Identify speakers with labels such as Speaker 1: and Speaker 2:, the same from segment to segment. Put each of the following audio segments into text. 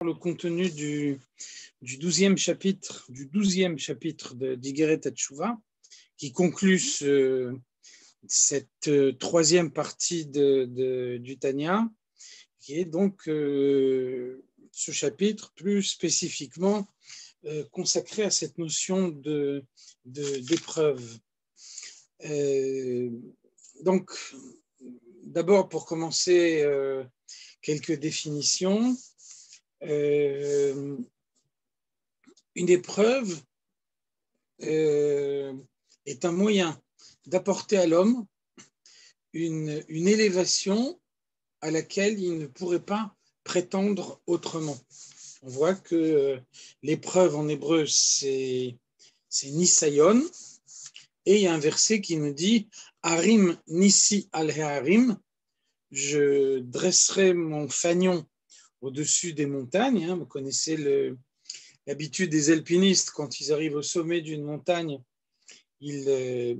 Speaker 1: le contenu du 12e chapitre, de d'Igeret Teshuvah, qui conclut cette troisième partie du Tanya, qui est donc ce chapitre plus spécifiquement consacré à cette notion d'épreuve. Donc, d'abord, pour commencer, quelques définitions. Une épreuve est un moyen d'apporter à l'homme une élévation à laquelle il ne pourrait pas prétendre autrement. On voit que l'épreuve en hébreu, c'est nisayon, et il y a un verset qui nous dit Harim nisi al harim, je dresserai mon fanion au-dessus des montagnes. Vous connaissez l'habitude des alpinistes, quand ils arrivent au sommet d'une montagne, ils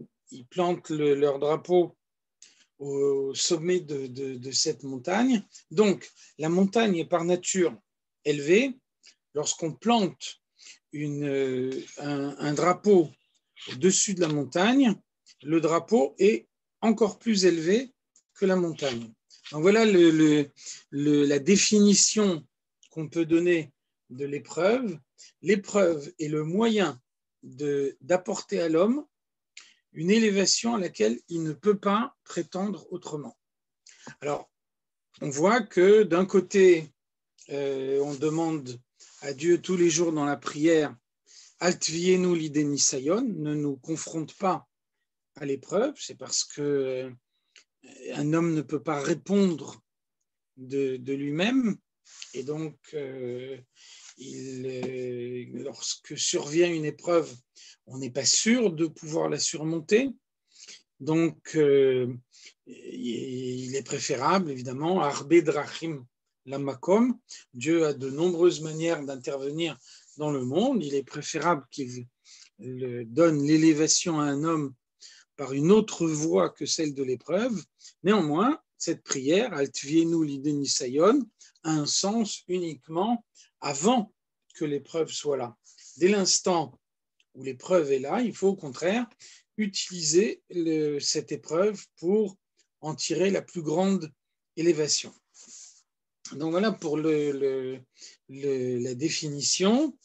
Speaker 1: plantent leur drapeau au sommet de cette montagne. Donc, la montagne est par nature élevée. Lorsqu'on plante un drapeau au-dessus de la montagne, le drapeau est encore plus élevé que la montagne. Donc voilà la définition qu'on peut donner de l'épreuve. L'épreuve est le moyen d'apporter à l'homme une élévation à laquelle il ne peut pas prétendre autrement. Alors, on voit que d'un côté, on demande à Dieu tous les jours dans la prière Altvienu l'idée nisayon, ne nous confronte pas à l'épreuve, c'est parce que un homme ne peut pas répondre de lui-même, et donc lorsque survient une épreuve, on n'est pas sûr de pouvoir la surmonter. Donc il est préférable, évidemment, Arbe Drachim Lamakom. Dieu a de nombreuses manières d'intervenir dans le monde. Il est préférable qu'il donne l'élévation à un homme par une autre voie que celle de l'épreuve. Néanmoins, cette prière, Altvienu l'idée nisayon, a un sens uniquement avant que l'épreuve soit là. Dès l'instant où l'épreuve est là, il faut au contraire utiliser cette épreuve pour en tirer la plus grande élévation. Donc voilà pour la définition.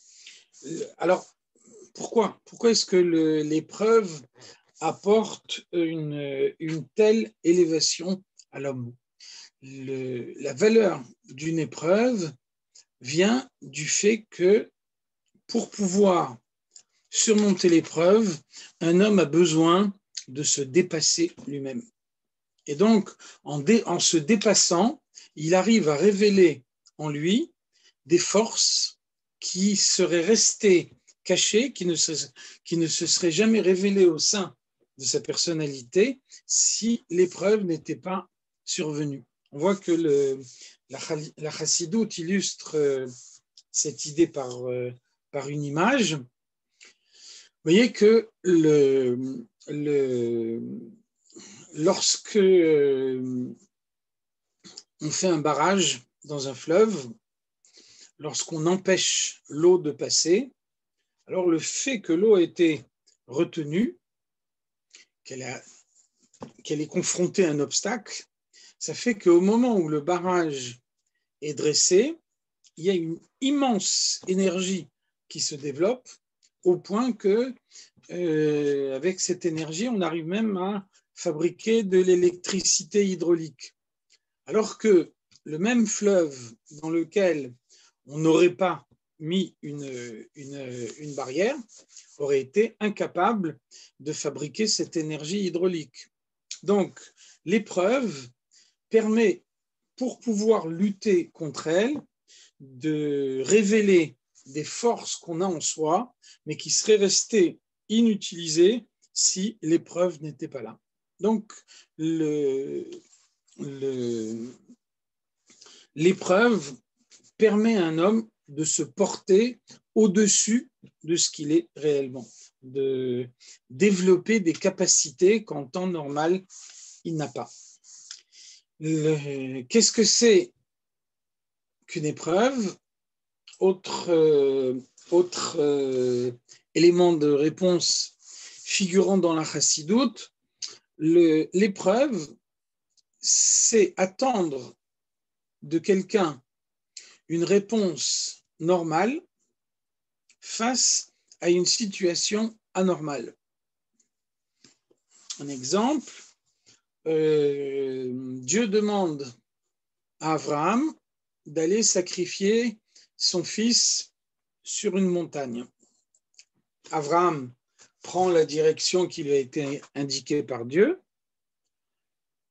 Speaker 1: Alors, pourquoi est-ce que l'épreuve apporte une telle élévation à l'homme? La valeur d'une épreuve vient du fait que pour pouvoir surmonter l'épreuve, un homme a besoin de se dépasser lui-même. Et donc, en se dépassant, il arrive à révéler en lui des forces qui seraient restées cachées, qui ne se seraient jamais révélées au sein de sa personnalité si l'épreuve n'était pas survenue. On voit que la chassidoute illustre cette idée par une image. Vous voyez que lorsque on fait un barrage dans un fleuve, lorsqu'on empêche l'eau de passer, alors le fait que l'eau ait été retenue, qu'elle est confrontée à un obstacle, ça fait qu'au moment où le barrage est dressé, il y a une immense énergie qui se développe au point que, avec cette énergie, on arrive même à fabriquer de l'électricité hydraulique. Alors que le même fleuve dans lequel on n'aurait pas mis une barrière aurait été incapable de fabriquer cette énergie hydraulique. Donc, l'épreuve permet, pour pouvoir lutter contre elle, de révéler des forces qu'on a en soi, mais qui seraient restées inutilisées si l'épreuve n'était pas là. Donc, l'épreuve permet à un homme de se porter au-dessus de ce qu'il est réellement, de développer des capacités qu'en temps normal, il n'a pas. Qu'est-ce que c'est qu'une épreuve? Autre élément de réponse figurant dans la chassidoute, l'épreuve, c'est attendre de quelqu'un une réponse normale face à une situation anormale. Un exemple, Dieu demande à Abraham d'aller sacrifier son fils sur une montagne. Abraham prend la direction qui lui a été indiquée par Dieu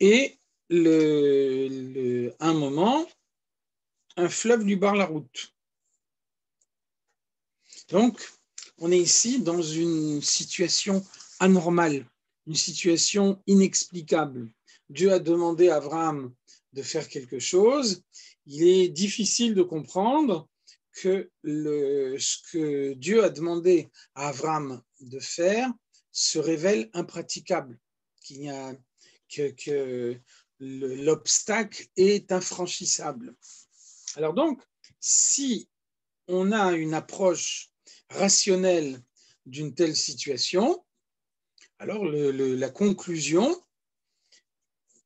Speaker 1: et un moment, un fleuve lui barre la route. Donc, on est ici dans une situation anormale, une situation inexplicable. Dieu a demandé à Abraham de faire quelque chose. Il est difficile de comprendre que ce que Dieu a demandé à Abraham de faire se révèle impraticable, que l'obstacle est infranchissable. Alors donc, si on a une approche rationnelle d'une telle situation, alors la conclusion,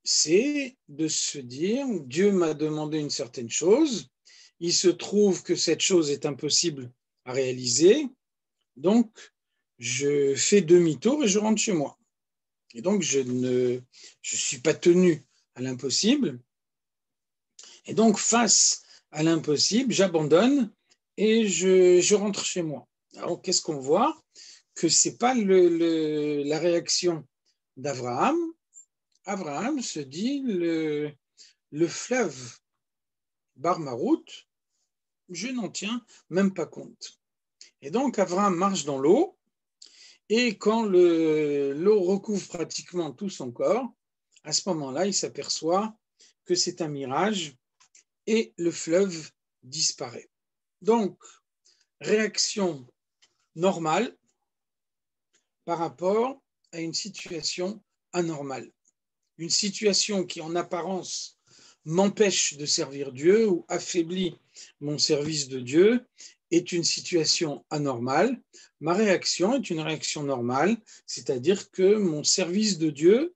Speaker 1: c'est de se dire, Dieu m'a demandé une certaine chose, il se trouve que cette chose est impossible à réaliser, donc je fais demi-tour et je rentre chez moi. Et donc je ne suis pas tenu à l'impossible, et donc face à l'impossible, j'abandonne et je rentre chez moi. Alors qu'est-ce qu'on voit? Que ce n'est pas la réaction d'Abraham. Abraham se dit, le fleuve barre ma route, je n'en tiens même pas compte. Et donc Abraham marche dans l'eau, et quand l'eau recouvre pratiquement tout son corps, à ce moment-là, il s'aperçoit que c'est un mirage et le fleuve disparaît. Donc, réaction normale par rapport à une situation anormale. Une situation qui, en apparence, m'empêche de servir Dieu ou affaiblit mon service de Dieu est une situation anormale. Ma réaction est une réaction normale, c'est-à-dire que mon service de Dieu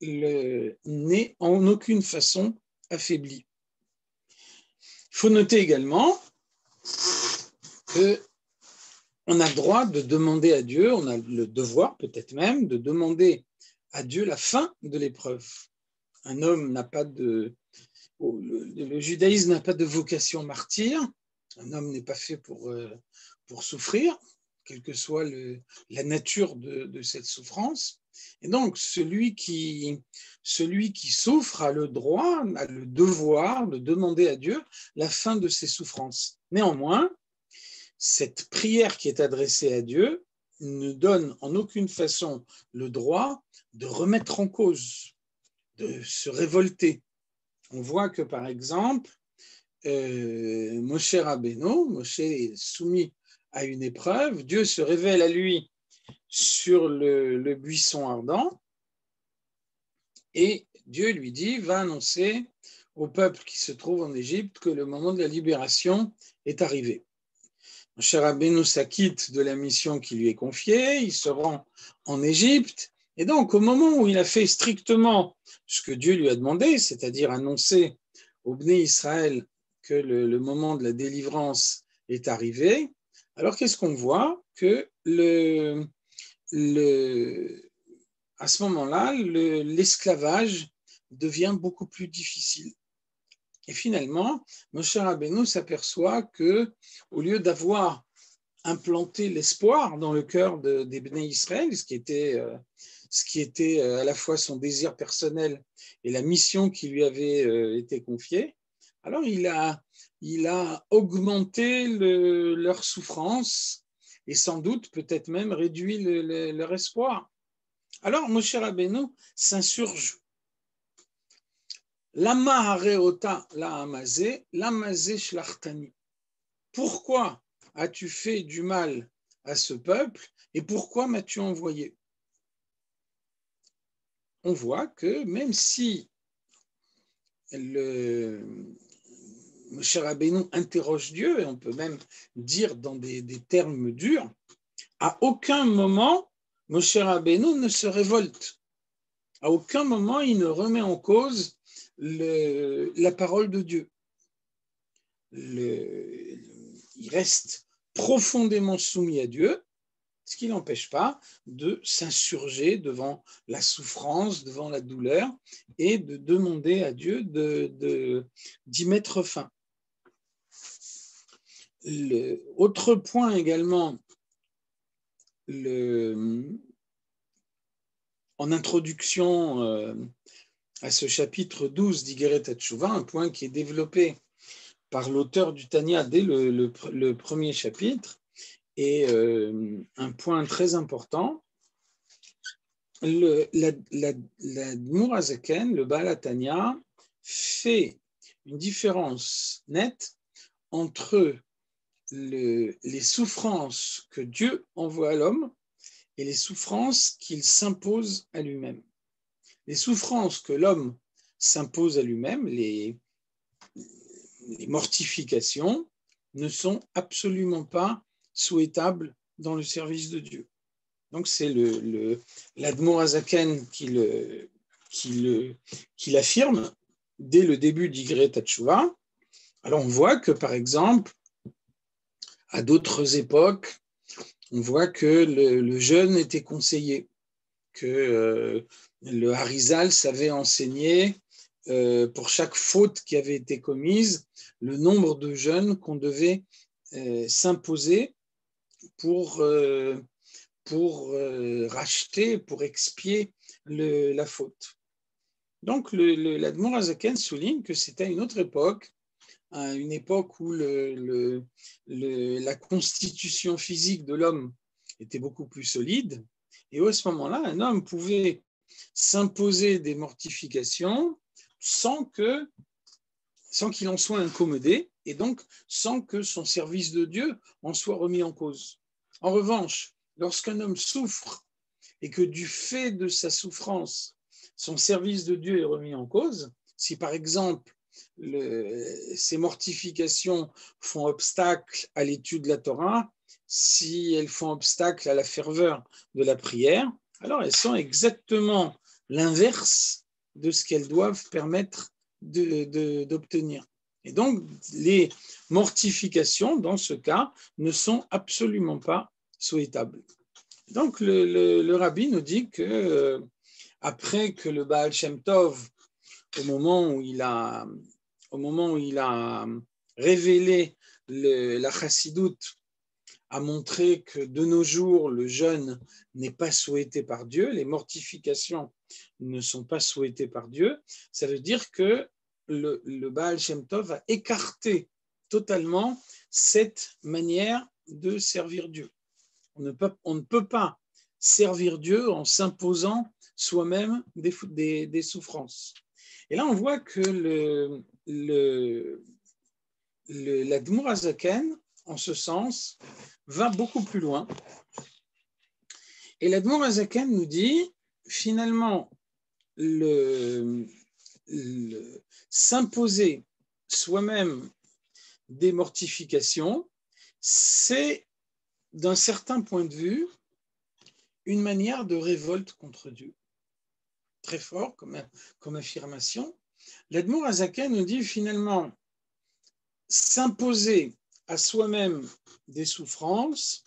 Speaker 1: n'est en aucune façon affaibli. Il faut noter également qu'on a le droit de demander à Dieu, on a le devoir peut-être même de demander à Dieu la fin de l'épreuve. Un homme n'a pas de... Le judaïsme n'a pas de vocation martyre. Un homme n'est pas fait pour souffrir, quelle que soit la nature de cette souffrance. Et donc, celui qui souffre a le droit, a le devoir de demander à Dieu la fin de ses souffrances. Néanmoins, cette prière qui est adressée à Dieu ne donne en aucune façon le droit de remettre en cause, de se révolter. On voit que, par exemple, Moshe Rabbeinu, Moshe est soumis à une épreuve, Dieu se révèle à lui sur le buisson ardent et Dieu lui dit, va annoncer au peuple qui se trouve en Égypte que le moment de la libération est arrivé. Moshe Rabbeinu s'acquitte de la mission qui lui est confiée, il se rend en Égypte, et donc au moment où il a fait strictement ce que Dieu lui a demandé, c'est-à-dire annoncer au Bnei Israël que le moment de la délivrance est arrivé, alors qu'est-ce qu'on voit? Que à ce moment-là, l'esclavage devient beaucoup plus difficile. Et finalement, Moshe Rabbeinu s'aperçoit que, au lieu d'avoir implanté l'espoir dans le cœur des Bnei Israël, ce qui était à la fois son désir personnel et la mission qui lui avait été confiée, alors il a augmenté leur souffrance et sans doute peut-être même réduit leur espoir. Alors Moshe Rabbeinu s'insurge. Lama hareota la amazé, l'amazé shlachtani. Pourquoi as-tu fait du mal à ce peuple et pourquoi m'as-tu envoyé? On voit que même si Moshe Rabbeinu interroge Dieu, et on peut même dire dans des termes durs, à aucun moment, Moshe Rabbeinu ne se révolte. À aucun moment, il ne remet en cause la parole de Dieu. Il reste profondément soumis à Dieu, ce qui n'empêche pas de s'insurger devant la souffrance, devant la douleur, et de demander à Dieu d'y mettre fin. Autre point également, en introduction à ce chapitre 12 d'Igeret Hatshuva, un point qui est développé par l'auteur du Tanya dès le premier chapitre, et un point très important, l'Admour Hazaken, le Baal HaTanya, fait une différence nette entre les souffrances que Dieu envoie à l'homme et les souffrances qu'il s'impose à lui-même. Les souffrances que l'homme s'impose à lui-même, les mortifications, ne sont absolument pas souhaitables dans le service de Dieu. Donc c'est l'Admour Hazaken qui l'affirme dès le début d'Igret Hatshuva. Alors on voit que par exemple, à d'autres époques, on voit que le jeûne était conseillé, que le Harizal savait enseigner pour chaque faute qui avait été commise, le nombre de jeûnes qu'on devait s'imposer pour racheter, pour expier la faute. Donc l'Admour Hazaken souligne que c'était à une autre époque, à une époque où la constitution physique de l'homme était beaucoup plus solide, et où à ce moment-là, un homme pouvait s'imposer des mortifications sans qu'il en soit incommodé, et donc sans que son service de Dieu en soit remis en cause. En revanche, lorsqu'un homme souffre et que du fait de sa souffrance, son service de Dieu est remis en cause, si par exemple ces mortifications font obstacle à l'étude de la Torah, si elles font obstacle à la ferveur de la prière, alors elles sont exactement l'inverse de ce qu'elles doivent permettre d'obtenir. Et donc, les mortifications, dans ce cas, ne sont absolument pas souhaitables. Donc, le rabbi nous dit que après que le Baal Shem Tov, au moment où il a révélé la chassidoute, a montré que de nos jours, le jeûne n'est pas souhaité par Dieu, les mortifications ne sont pas souhaitées par Dieu, ça veut dire que le Baal Shem Tov a écarté totalement cette manière de servir Dieu. On ne peut pas servir Dieu en s'imposant soi-même des souffrances. Et là, on voit que l'Admour Hazaken, en ce sens, va beaucoup plus loin. Et l'Admour Hazaken nous dit, finalement, s'imposer soi-même des mortifications, c'est, d'un certain point de vue, une manière de révolte contre Dieu. Très fort comme affirmation. L'Admour Hazaken nous dit finalement, s'imposer à soi-même des souffrances,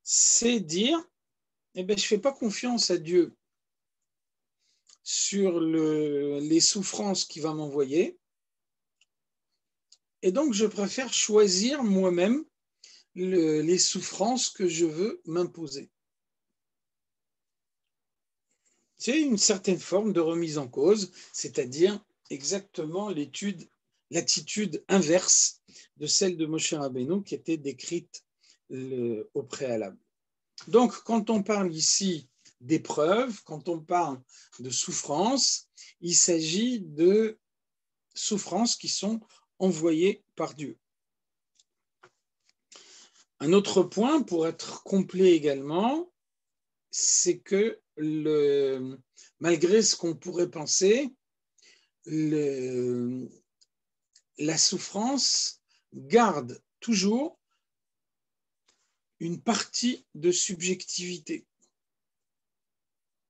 Speaker 1: c'est dire, je ne fais pas confiance à Dieu sur les souffrances qu'il va m'envoyer, et donc je préfère choisir moi-même les souffrances que je veux m'imposer. C'est une certaine forme de remise en cause, c'est-à-dire exactement l'attitude inverse de celle de Moshe Rabbeinu qui était décrite au préalable. Donc, quand on parle ici d'épreuves, quand on parle de souffrances, il s'agit de souffrances qui sont envoyées par Dieu. Un autre point, pour être complet également, c'est que malgré ce qu'on pourrait penser, la souffrance garde toujours une partie de subjectivité.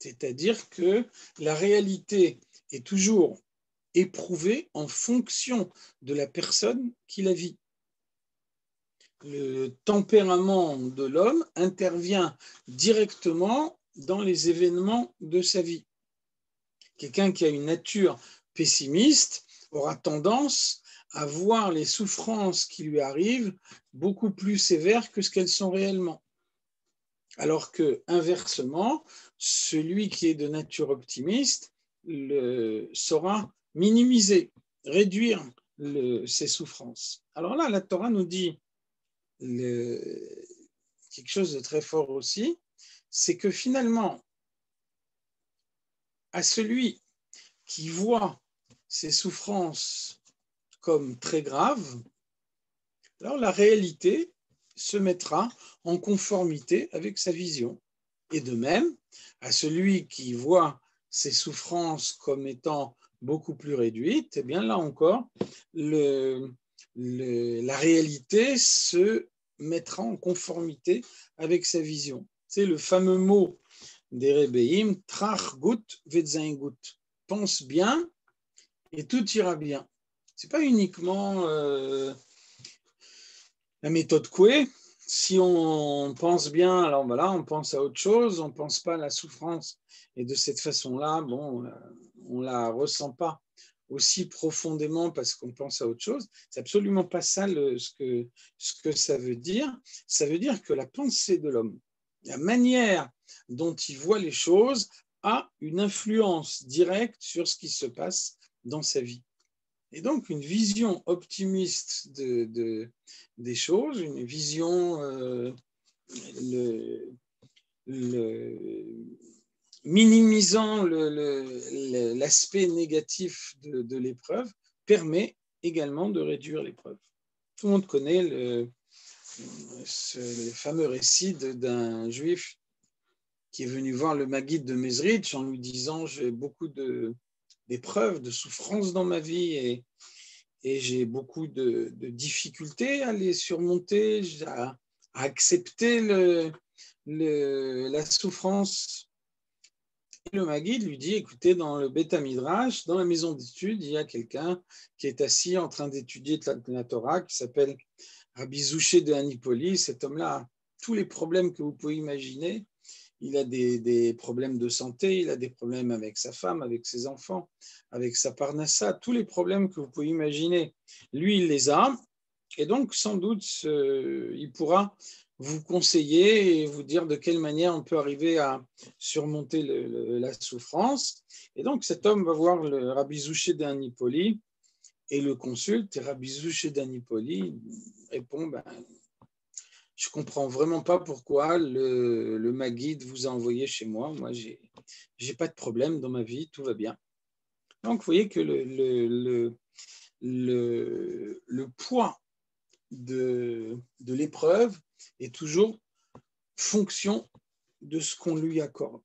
Speaker 1: C'est-à-dire que la réalité est toujours éprouvée en fonction de la personne qui la vit. Le tempérament de l'homme intervient directement dans les événements de sa vie. Quelqu'un qui a une nature pessimiste aura tendance à voir les souffrances qui lui arrivent beaucoup plus sévères que ce qu'elles sont réellement. Alors que, inversement, celui qui est de nature optimiste saura minimiser, réduire ses souffrances. Alors là, la Torah nous dit quelque chose de très fort aussi, c'est que finalement, à celui qui voit ses souffrances comme très graves, alors la réalité se mettra en conformité avec sa vision. Et de même, à celui qui voit ses souffrances comme étant beaucoup plus réduites, eh bien là encore, la réalité se mettra en conformité avec sa vision. C'est le fameux mot des Rebbeim, trach gut vetzain gut. Pense bien et tout ira bien. Ce n'est pas uniquement la méthode Coué. Si on pense bien, alors voilà, on pense à autre chose, on ne pense pas à la souffrance. Et de cette façon-là, bon, on ne la ressent pas aussi profondément parce qu'on pense à autre chose. C'est absolument pas ça ce que ça veut dire. Ça veut dire que la pensée de l'homme, la manière dont il voit les choses, a une influence directe sur ce qui se passe dans sa vie. Et donc, une vision optimiste des choses, une vision minimisant l'aspect négatif de l'épreuve, permet également de réduire l'épreuve. Tout le monde connaît le fameux récit d'un juif qui est venu voir le Maguide de Mezrich en lui disant « J'ai beaucoup d'épreuves, de souffrances dans ma vie et j'ai beaucoup de difficultés à les surmonter, à accepter la souffrance. » Et le Maguide lui dit, écoutez, dans le Beth Midrash, dans la maison d'études, il y a quelqu'un qui est assis en train d'étudier la Torah, qui s'appelle Rabbi Zouché de Anipoli. Cet homme-là a tous les problèmes que vous pouvez imaginer. Il a des problèmes de santé, il a des problèmes avec sa femme, avec ses enfants, avec sa parnassa, tous les problèmes que vous pouvez imaginer. Lui, il les a, et donc sans doute, il pourra vous conseiller et vous dire de quelle manière on peut arriver à surmonter la souffrance. Et donc cet homme va voir le Rabbi Zouché d'Anipoli et le consulte, et Rabbi Zouché d'Anipoli répond, je ne comprends vraiment pas pourquoi le Maguide vous a envoyé chez moi. Moi, je n'ai pas de problème dans ma vie, tout va bien. Donc, vous voyez que le poids de l'épreuve est toujours fonction de ce qu'on lui accorde.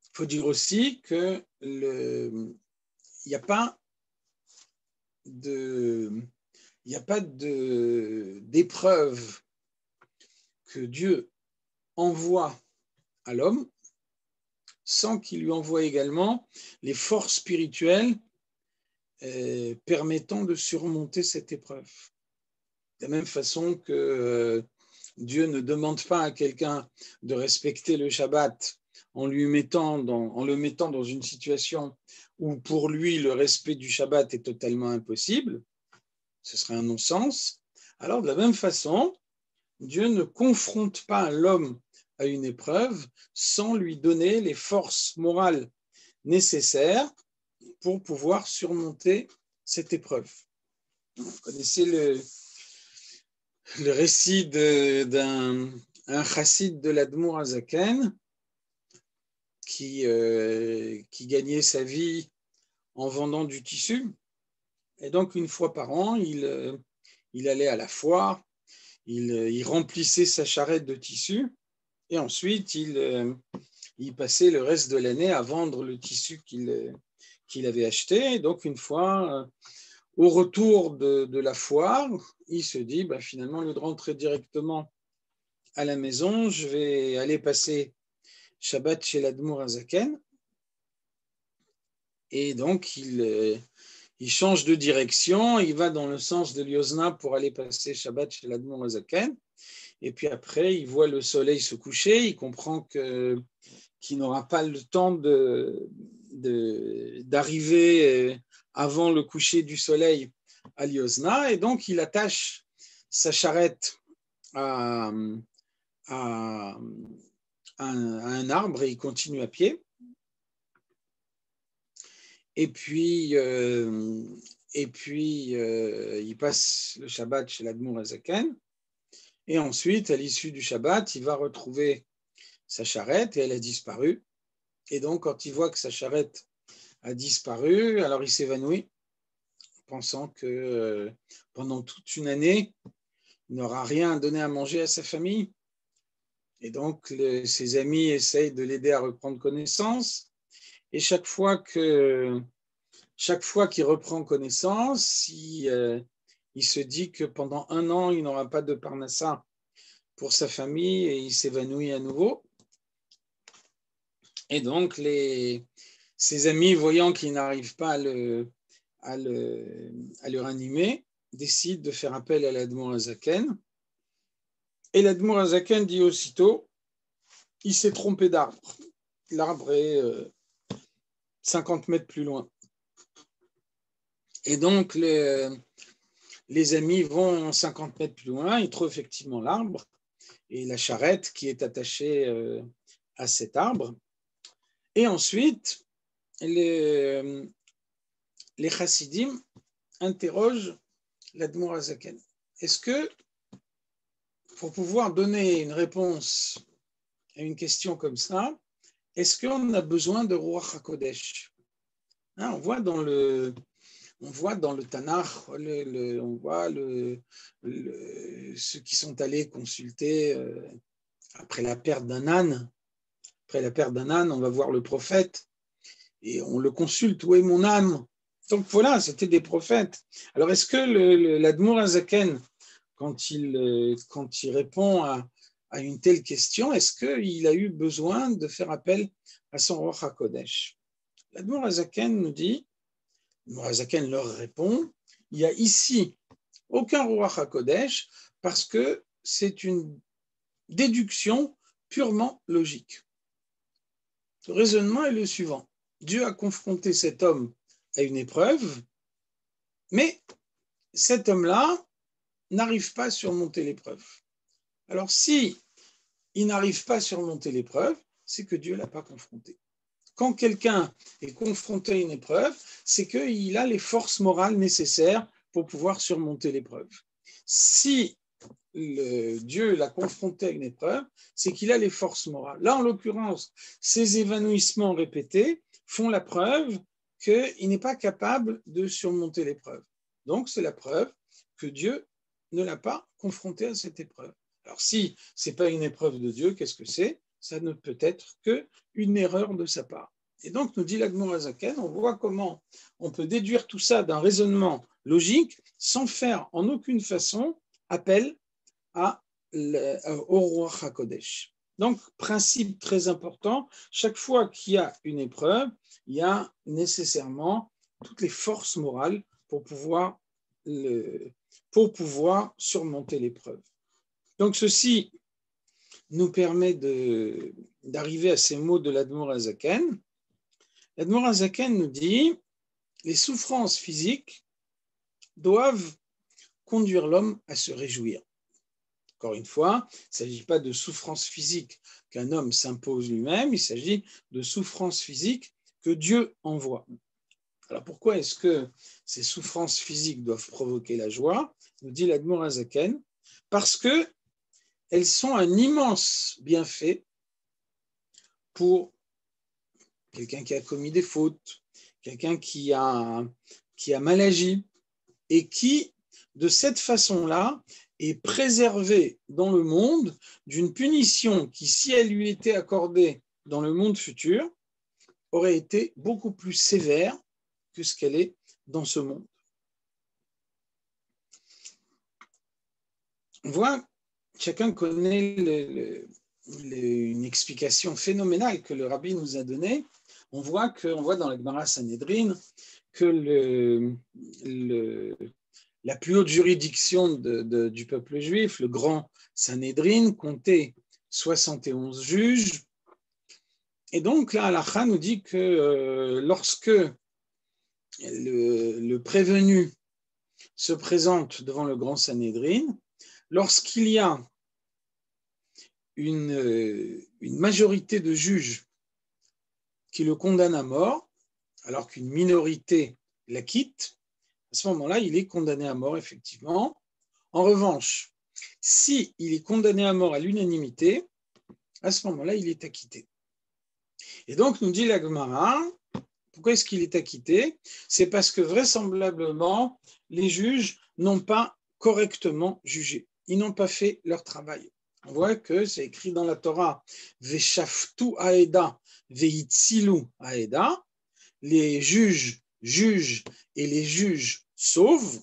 Speaker 1: Il faut dire aussi qu'il n'y a pas d'épreuve que Dieu envoie à l'homme sans qu'il lui envoie également les forces spirituelles permettant de surmonter cette épreuve. De la même façon que Dieu ne demande pas à quelqu'un de respecter le Shabbat en le mettant dans une situation où pour lui le respect du Shabbat est totalement impossible, ce serait un non-sens. Alors de la même façon, Dieu ne confronte pas l'homme à une épreuve sans lui donner les forces morales nécessaires pour pouvoir surmonter cette épreuve. Vous connaissez le récit d'un chassid de l'Admour Hazaken qui gagnait sa vie en vendant du tissu. Et donc, une fois par an, il allait à la foire, il remplissait sa charrette de tissu et ensuite, il passait le reste de l'année à vendre le tissu qu'il qu'il avait acheté. Et donc, une fois, au retour de la foire, il se dit, finalement, au lieu de rentrer directement à la maison, je vais aller passer Shabbat chez l'Admour Azaken. Et donc, il change de direction, il va dans le sens de Liozna pour aller passer Shabbat chez l'Admour Azaken. Et puis après, il voit le soleil se coucher, il comprend qu'il n'aura pas le temps d'arriver avant le coucher du soleil à Liozna. Et donc, il attache sa charrette à un arbre et il continue à pied. Et puis, il passe le Shabbat chez l'Admour Azaken. Et ensuite, à l'issue du Shabbat, il va retrouver sa charrette et elle a disparu. Et donc, quand il voit que sa charrette a disparu, alors il s'évanouit, pensant que pendant toute une année, il n'aura rien à donner à manger à sa famille. Et donc, ses amis essayent de l'aider à reprendre connaissance. Et chaque fois qu'il reprend connaissance, il se dit que pendant 1 an, il n'aura pas de parnassa pour sa famille et il s'évanouit à nouveau. Et donc, ses amis, voyant qu'il n'arrive pas à le ranimer, décident de faire appel à l'Admour Azaken. Et l'Admour Azaken dit aussitôt, il s'est trompé d'arbre. L'arbre est 50 mètres plus loin. Et donc, les amis vont 50 mètres plus loin, ils trouvent effectivement l'arbre et la charrette qui est attachée à cet arbre. Et ensuite, les chassidim interrogent l'Admour Azaken. Est-ce que, pour pouvoir donner une réponse à une question comme ça, est-ce qu'on a besoin de Ruach HaKodesh? On voit dans le Tanakh, on voit ceux qui sont allés consulter après la perte d'un âne. Après la perte d'un âne, on va voir le prophète et on le consulte. Où est mon âme? Donc voilà, c'était des prophètes. Alors est-ce que l'Admour Azaken, quand il répond à une telle question, est-ce qu'il a eu besoin de faire appel à son Ruach HaKodesh? L'Admour Azaken nous dit, l'Admour Azaken leur répond, il y a ici aucun Ruach HaKodesh parce que c'est une déduction purement logique. Le raisonnement est le suivant. Dieu a confronté cet homme à une épreuve, mais cet homme-là n'arrive pas à surmonter l'épreuve. Alors, si il n'arrive pas à surmonter l'épreuve, c'est que Dieu ne l'a pas confronté. Quand quelqu'un est confronté à une épreuve, c'est qu'il a les forces morales nécessaires pour pouvoir surmonter l'épreuve. Si Dieu l'a confronté à une épreuve, c'est qu'il a les forces morales. Là, en l'occurrence, ces évanouissements répétés font la preuve qu'il n'est pas capable de surmonter l'épreuve. Donc, c'est la preuve que Dieu ne l'a pas confronté à cette épreuve. Alors, si ce n'est pas une épreuve de Dieu, qu'est-ce que c'est? Ça ne peut être qu'une erreur de sa part. Et donc, nous dit l'Admour Azaken, on voit comment on peut déduire tout ça d'un raisonnement logique sans faire en aucune façon appel au Ruach HaKodesh. Donc, principe très important, chaque fois qu'il y a une épreuve, il y a nécessairement toutes les forces morales pour pouvoir surmonter l'épreuve. Donc, ceci nous permet d'arriver à ces mots de l'Admour Azaken. L'Admour Azaken nous dit « Les souffrances physiques doivent conduire l'homme à se réjouir. » Encore une fois, il ne s'agit pas de souffrance physique qu'un homme s'impose lui-même, il s'agit de souffrance physique que Dieu envoie. Alors pourquoi est-ce que ces souffrances physiques doivent provoquer la joie? Nous dit l'Admour Azaken, parce qu'elles sont un immense bienfait pour quelqu'un qui a commis des fautes, quelqu'un qui a mal agi et qui, de cette façon-là, est préservé dans le monde d'une punition qui, si elle lui était accordée dans le monde futur, aurait été beaucoup plus sévère que ce qu'elle est dans ce monde. On voit, chacun connaît une explication phénoménale que le rabbi nous a donnée. On voit dans la Gemara Sanhedrin que la plus haute juridiction du peuple juif, le grand Sanhedrin, comptait 71 juges. Et donc, la halakha nous dit que lorsque le prévenu se présente devant le grand Sanhedrin, lorsqu'il y a une majorité de juges qui le condamnent à mort, alors qu'une minorité l'acquitte, à ce moment-là, il est condamné à mort, effectivement. En revanche, s'il est condamné à mort à l'unanimité, à ce moment-là, il est acquitté. Et donc, nous dit la Gemara, pourquoi est-ce qu'il est acquitté? C'est parce que vraisemblablement, les juges n'ont pas correctement jugé. Ils n'ont pas fait leur travail. On voit que c'est écrit dans la Torah, Veshaftu Aeda, Veitzilu Aeda, les juges jugent et les juges sauvent.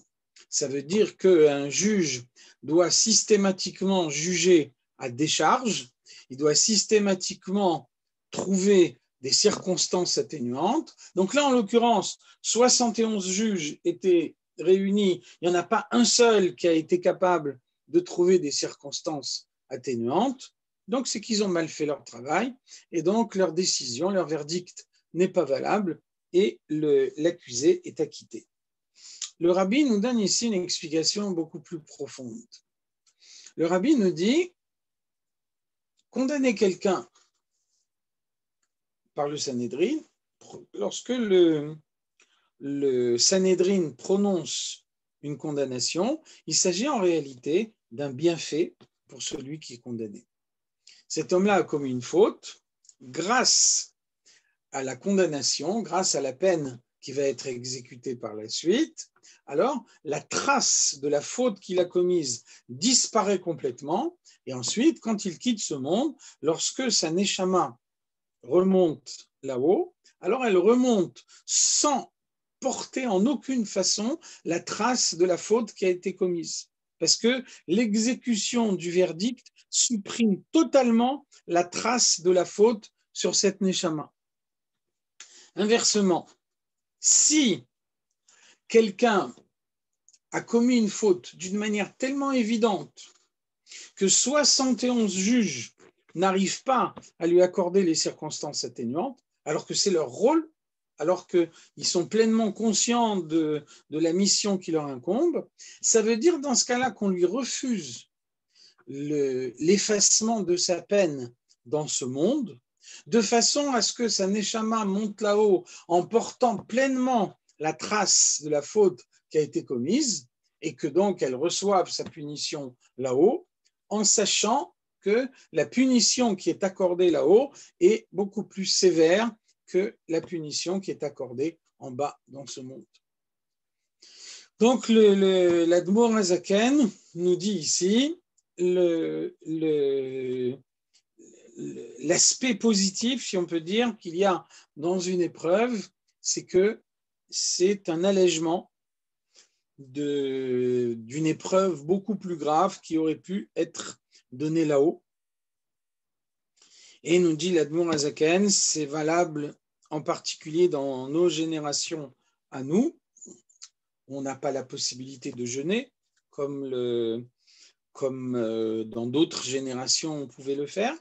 Speaker 1: Ça veut dire qu'un juge doit systématiquement juger à décharge, il doit systématiquement trouver des circonstances atténuantes. Donc là, en l'occurrence, 71 juges étaient réunis, il n'y en a pas un seul qui a été capable de trouver des circonstances atténuantes. Donc, c'est qu'ils ont mal fait leur travail et donc leur décision, leur verdict n'est pas valable et l'accusé est acquitté. Le rabbi nous donne ici une explication beaucoup plus profonde. Le rabbi nous dit, condamner quelqu'un par le Sanhédrin, lorsque le Sanhédrin prononce une condamnation, il s'agit en réalité d'un bienfait pour celui qui est condamné. Cet homme-là a commis une faute, grâce à la condamnation, grâce à la peine qui va être exécutée par la suite, alors la trace de la faute qu'il a commise disparaît complètement, et ensuite, quand il quitte ce monde, lorsque sa neshama remonte là-haut, alors elle remonte sans porter en aucune façon la trace de la faute qui a été commise. Parce que l'exécution du verdict supprime totalement la trace de la faute sur cette neshama. Inversement, si quelqu'un a commis une faute d'une manière tellement évidente que 71 juges n'arrivent pas à lui accorder les circonstances atténuantes, alors que c'est leur rôle, alors qu'ils sont pleinement conscients de la mission qui leur incombe, ça veut dire dans ce cas-là qu'on lui refuse l'effacement de sa peine dans ce monde, de façon à ce que sa neshama monte là-haut en portant pleinement la trace de la faute qui a été commise et que donc elle reçoive sa punition là-haut, en sachant que la punition qui est accordée là-haut est beaucoup plus sévère que la punition qui est accordée en bas dans ce monde. Donc l'Admour Hazaken nous dit ici l'aspect positif, si on peut dire, qu'il y a dans une épreuve, c'est que c'est un allègement d'une épreuve beaucoup plus grave qui aurait pu être donnée là-haut. Et nous dit l'Admour Hazaken, c'est valable en particulier dans nos générations à nous. On n'a pas la possibilité de jeûner comme dans d'autres générations on pouvait le faire.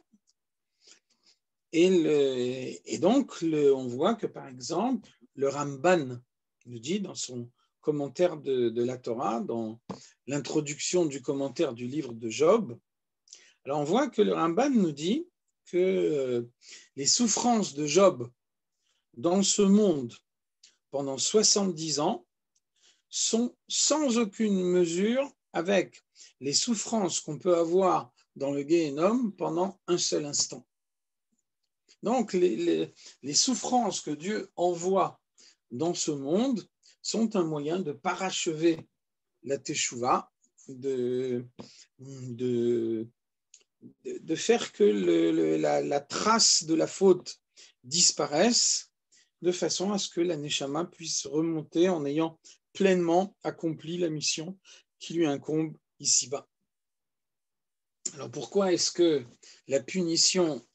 Speaker 1: Et donc, on voit que, par exemple, le Ramban nous dit dans son commentaire de la Torah, dans l'introduction du commentaire du livre de Job, alors on voit que le Ramban nous dit que les souffrances de Job dans ce monde pendant 70 ans sont sans aucune mesure avec les souffrances qu'on peut avoir dans le Guéhénom pendant un seul instant. Donc, les souffrances que Dieu envoie dans ce monde sont un moyen de parachever la teshuva, de faire que la trace de la faute disparaisse de façon à ce que la Neshama puisse remonter en ayant pleinement accompli la mission qui lui incombe ici-bas. Alors pourquoi est-ce que la punition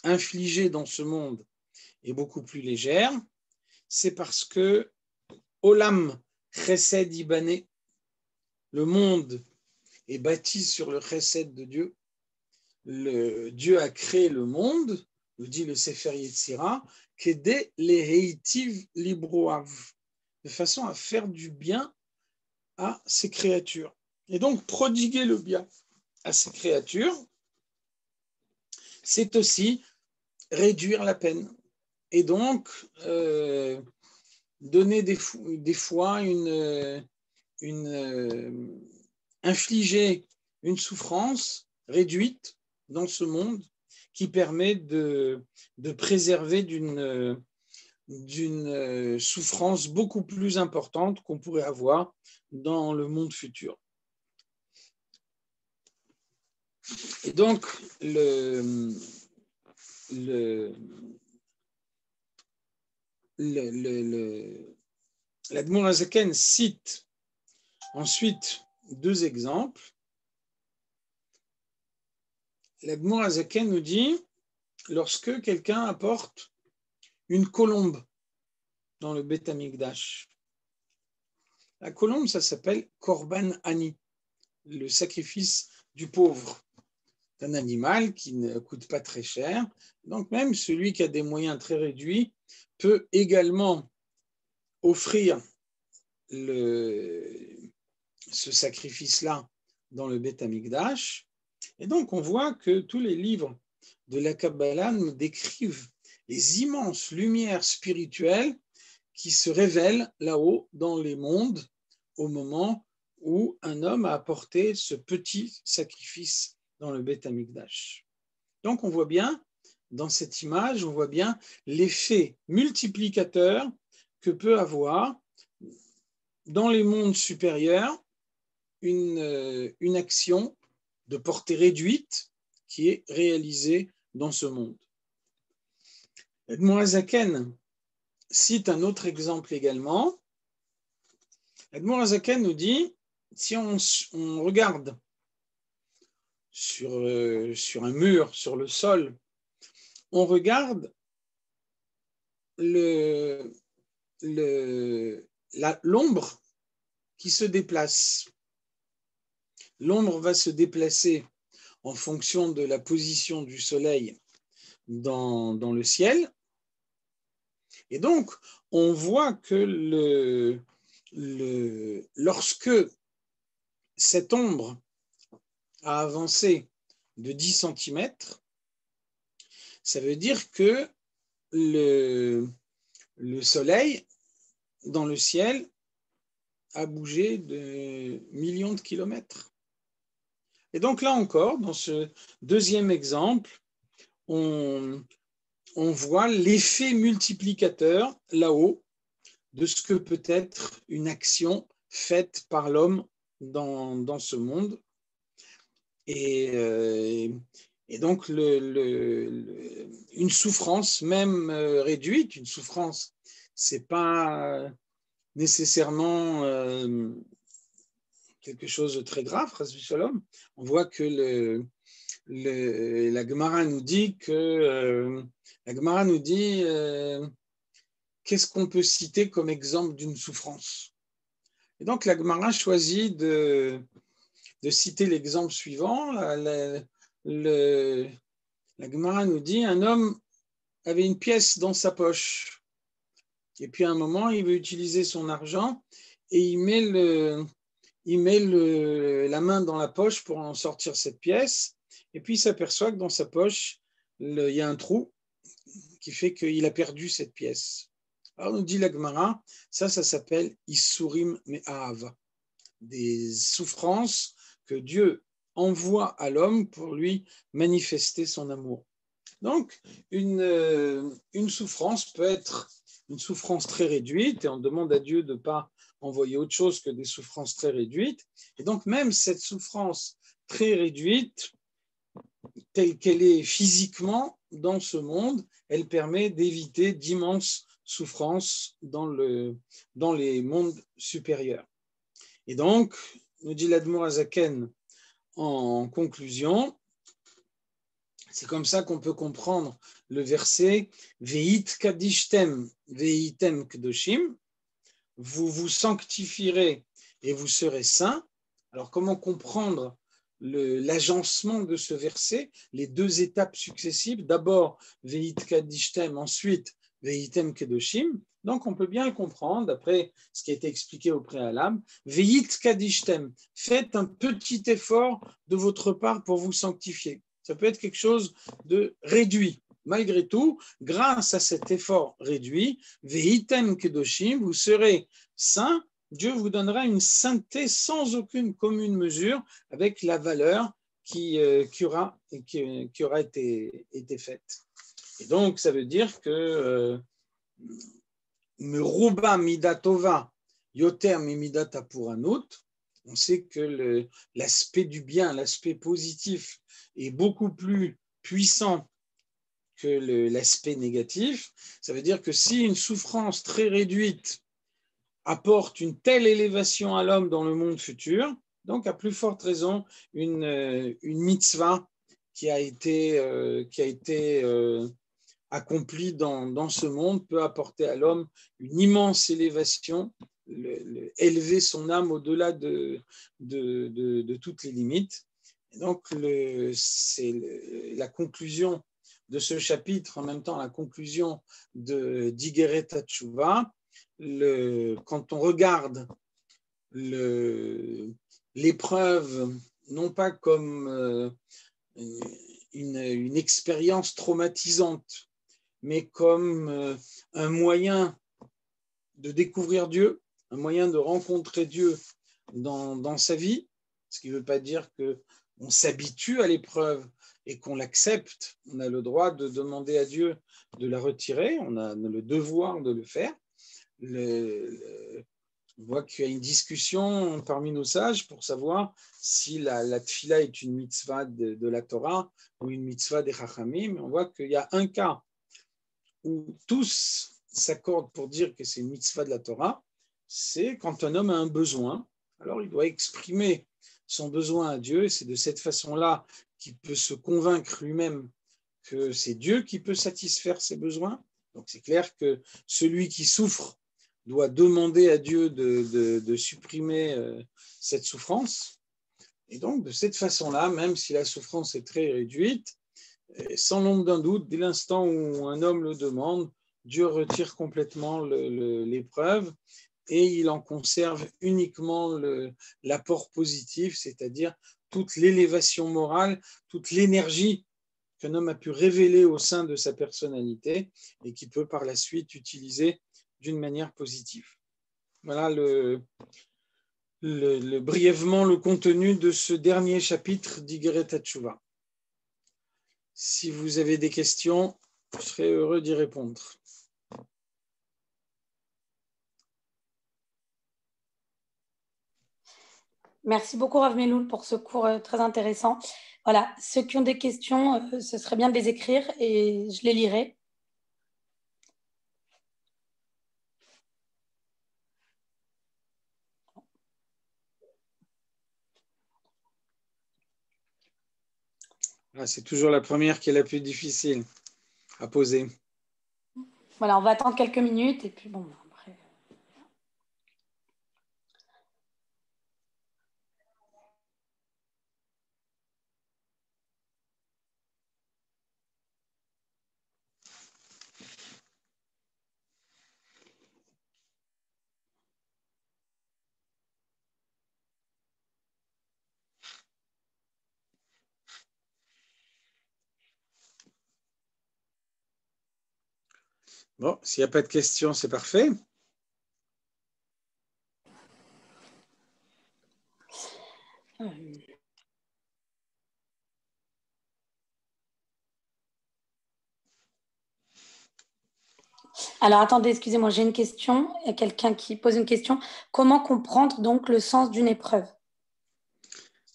Speaker 1: infligée dans ce monde est beaucoup plus légère? C'est parce que Olam Chesed Ibané, le monde est bâti sur le Chesed de Dieu. Dieu a créé le monde, nous dit le Sefer Yetzira, Kedé Leheitiv Libroav, de façon à faire du bien à ses créatures. Et donc, prodiguer le bien à ses créatures, c'est aussi réduire la peine. Et donc, donner des fois infliger une souffrance réduite dans ce monde qui permet de préserver d'une souffrance beaucoup plus importante qu'on pourrait avoir dans le monde futur. Et donc, l'Admour HaZaken cite ensuite deux exemples. L'Admour HaZaken nous dit, lorsque quelqu'un apporte une colombe dans le Beth Amikdash, la colombe, ça s'appelle Korban Ani, le sacrifice du pauvre, d'un animal qui ne coûte pas très cher. Donc même celui qui a des moyens très réduits peut également offrir ce sacrifice-là dans le Beth Amikdash. Et donc on voit que tous les livres de la Kabbalah nous décrivent les immenses lumières spirituelles qui se révèlent là-haut dans les mondes au moment où un homme a apporté ce petit sacrifice dans le Beth Amikdash. Donc on voit bien, dans cette image, on voit bien l'effet multiplicateur que peut avoir dans les mondes supérieurs une action de portée réduite qui est réalisée dans ce monde. L'Admour HaZaken cite un autre exemple également. L'Admour HaZaken nous dit, si on regarde sur un mur, sur le sol, on regarde l'ombre qui se déplace. L'ombre va se déplacer en fonction de la position du soleil dans le ciel. Et donc, on voit que lorsque cette ombre a avancé de 10 cm, ça veut dire que le soleil dans le ciel a bougé de millions de kilomètres. Et donc là encore, dans ce deuxième exemple, on voit l'effet multiplicateur là-haut de ce que peut être une action faite par l'homme dans ce monde. Et donc une souffrance même réduite, une souffrance, c'est pas nécessairement quelque chose de très grave, Shalom. On voit que la Gemara nous dit qu'est-ce qu'on peut citer comme exemple d'une souffrance. Et donc la Gemara choisit de citer l'exemple suivant. La Gemara nous dit, un homme avait une pièce dans sa poche. Et puis à un moment, il veut utiliser son argent et il met la main dans la poche pour en sortir cette pièce. Et puis il s'aperçoit que dans sa poche, il y a un trou qui fait qu'il a perdu cette pièce. Alors nous dit la Gemara, ça s'appelle Isurim Me'ahava, des souffrances que Dieu envoie à l'homme pour lui manifester son amour. Donc, une souffrance peut être une souffrance très réduite et on demande à Dieu de ne pas envoyer autre chose que des souffrances très réduites. Et donc, même cette souffrance très réduite, telle qu'elle est physiquement dans ce monde, elle permet d'éviter d'immenses souffrance dans les mondes supérieurs. Et donc, nous dit l'Admour Azaken en conclusion, c'est comme ça qu'on peut comprendre le verset Veit kadishtem veitem kedoshim, vous vous sanctifierez et vous serez saints. Alors, comment comprendre l'agencement de ce verset, les deux étapes successives, d'abord Veit kadishtem, ensuite veitem kedoshim. Donc, on peut bien comprendre, d'après ce qui a été expliqué au préalable, Veit kadishtem, faites un petit effort de votre part pour vous sanctifier. Ça peut être quelque chose de réduit. Malgré tout, grâce à cet effort réduit, Veitem kedoshim, vous serez saints, Dieu vous donnera une sainteté sans aucune commune mesure avec la valeur qui aura été faite. Et donc, ça veut dire que Meruba midatova yoter mimidata puranut, on sait que l'aspect du bien, l'aspect positif est beaucoup plus puissant que l'aspect négatif. Ça veut dire que si une souffrance très réduite apporte une telle élévation à l'homme dans le monde futur, donc à plus forte raison, une mitzvah qui a été accomplie dans ce monde peut apporter à l'homme une immense élévation, élever son âme au-delà de toutes les limites. Et donc, c'est la conclusion de ce chapitre, en même temps la conclusion de d'Igeret HaTshuva. Quand on regarde l'épreuve, non pas comme une expérience traumatisante, mais comme un moyen de découvrir Dieu, un moyen de rencontrer Dieu dans sa vie, ce qui ne veut pas dire qu'on s'habitue à l'épreuve et qu'on l'accepte. On a le droit de demander à Dieu de la retirer, on a le devoir de le faire. On voit qu'il y a une discussion parmi nos sages pour savoir si la tfila est une mitzvah de la Torah ou une mitzvah des Chachamim. On voit qu'il y a un cas où tous s'accordent pour dire que c'est une mitzvah de la Torah, c'est quand un homme a un besoin, alors il doit exprimer son besoin à Dieu, et c'est de cette façon-là qu'il peut se convaincre lui-même que c'est Dieu qui peut satisfaire ses besoins. Donc c'est clair que celui qui souffre doit demander à Dieu de supprimer cette souffrance. Et donc de cette façon-là, même si la souffrance est très réduite, sans l'ombre d'un doute, dès l'instant où un homme le demande, Dieu retire complètement l'épreuve et il en conserve uniquement l'apport positif, c'est-à-dire toute l'élévation morale, toute l'énergie qu'un homme a pu révéler au sein de sa personnalité et qui peut par la suite utiliser d'une manière positive. Voilà brièvement le contenu de ce dernier chapitre d'Igeret HaTshuva. Si vous avez des questions, je serai heureux d'y répondre.
Speaker 2: Merci beaucoup Rav Meloul pour ce cours très intéressant. Voilà, ceux qui ont des questions, ce serait bien de les écrire et je les lirai.
Speaker 1: C'est toujours la première qui est la plus difficile à poser.
Speaker 2: Voilà, on va attendre quelques minutes et puis bon, après.
Speaker 1: Bon, s'il n'y a pas de questions, c'est parfait.
Speaker 2: Alors, attendez, excusez-moi, j'ai une question. Il y a quelqu'un qui pose une question. Comment comprendre donc le sens d'une épreuve?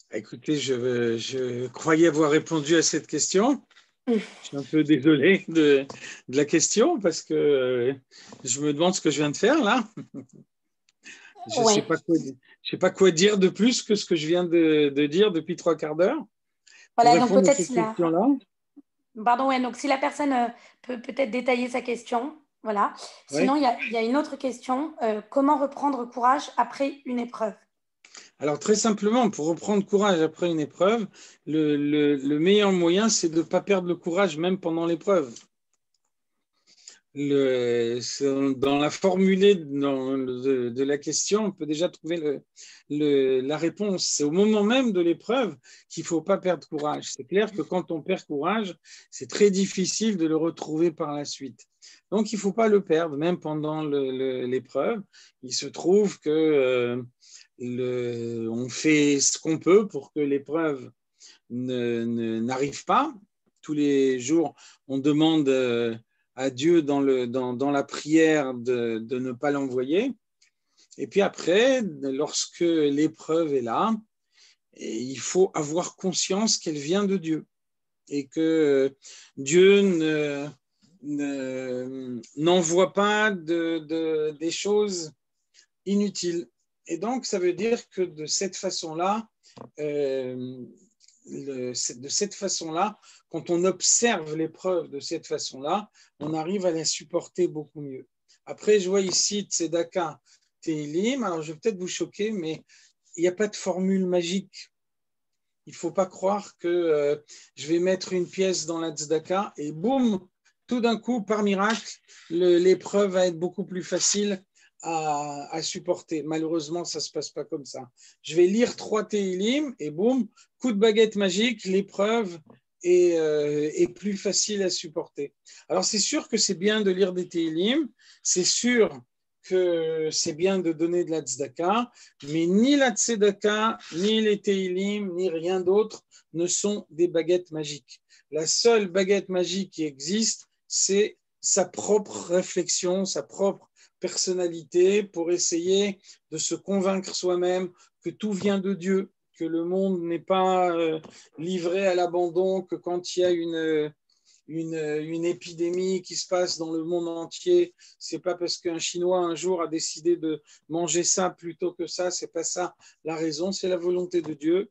Speaker 1: Écoutez, je croyais avoir répondu à cette question. Je suis un peu désolé de la question parce que je me demande ce que je viens de faire là. Je ne
Speaker 2: Oui.
Speaker 1: sais pas quoi dire de plus que ce que je viens de dire depuis 3/4 d'heure pour
Speaker 2: Voilà, donc
Speaker 1: répondre à
Speaker 2: peut-être
Speaker 1: cette question-là.
Speaker 2: Pardon, ouais, donc si la personne peut peut-être détailler sa question, voilà. Sinon,
Speaker 1: Oui.
Speaker 2: il y a une autre question. Comment reprendre courage après une épreuve?
Speaker 1: Alors très simplement, pour reprendre courage après une épreuve, le meilleur moyen, c'est de ne pas perdre le courage même pendant l'épreuve. Dans la formulée de la question, on peut déjà trouver la réponse. C'est au moment même de l'épreuve qu'il ne faut pas perdre courage. C'est clair que quand on perd courage, c'est très difficile de le retrouver par la suite. Donc, il ne faut pas le perdre, même pendant l'épreuve. Il se trouve que on fait ce qu'on peut pour que l'épreuve n'arrive pas. Tous les jours, on demande à Dieu dans la prière de ne pas l'envoyer. Et puis après, lorsque l'épreuve est là, il faut avoir conscience qu'elle vient de Dieu et que Dieu n'envoie pas des choses inutiles. Et donc, ça veut dire que de cette façon-là, quand on observe l'épreuve de cette façon-là, on arrive à la supporter beaucoup mieux. Après, je vois ici Tzedaka, Tehilim. Alors, je vais peut-être vous choquer, mais il n'y a pas de formule magique. Il ne faut pas croire que je vais mettre une pièce dans la Tzedaka et boum, tout d'un coup, par miracle, l'épreuve va être beaucoup plus facile à supporter. Malheureusement, ça ne se passe pas comme ça. Je vais lire 3 Tehilim et boum, coup de baguette magique, l'épreuve est plus facile à supporter. Alors, c'est sûr que c'est bien de lire des Tehilim, c'est sûr que c'est bien de donner de la tzedaka, mais ni la tzedaka, ni les Tehilim, ni rien d'autre ne sont des baguettes magiques. La seule baguette magique qui existe, c'est sa propre réflexion, sa propre personnalité pour essayer de se convaincre soi-même que tout vient de Dieu, que le monde n'est pas livré à l'abandon, que quand il y a une épidémie qui se passe dans le monde entier, c'est pas parce qu'un Chinois un jour a décidé de manger ça plutôt que ça, c'est pas ça la raison, c'est la volonté de Dieu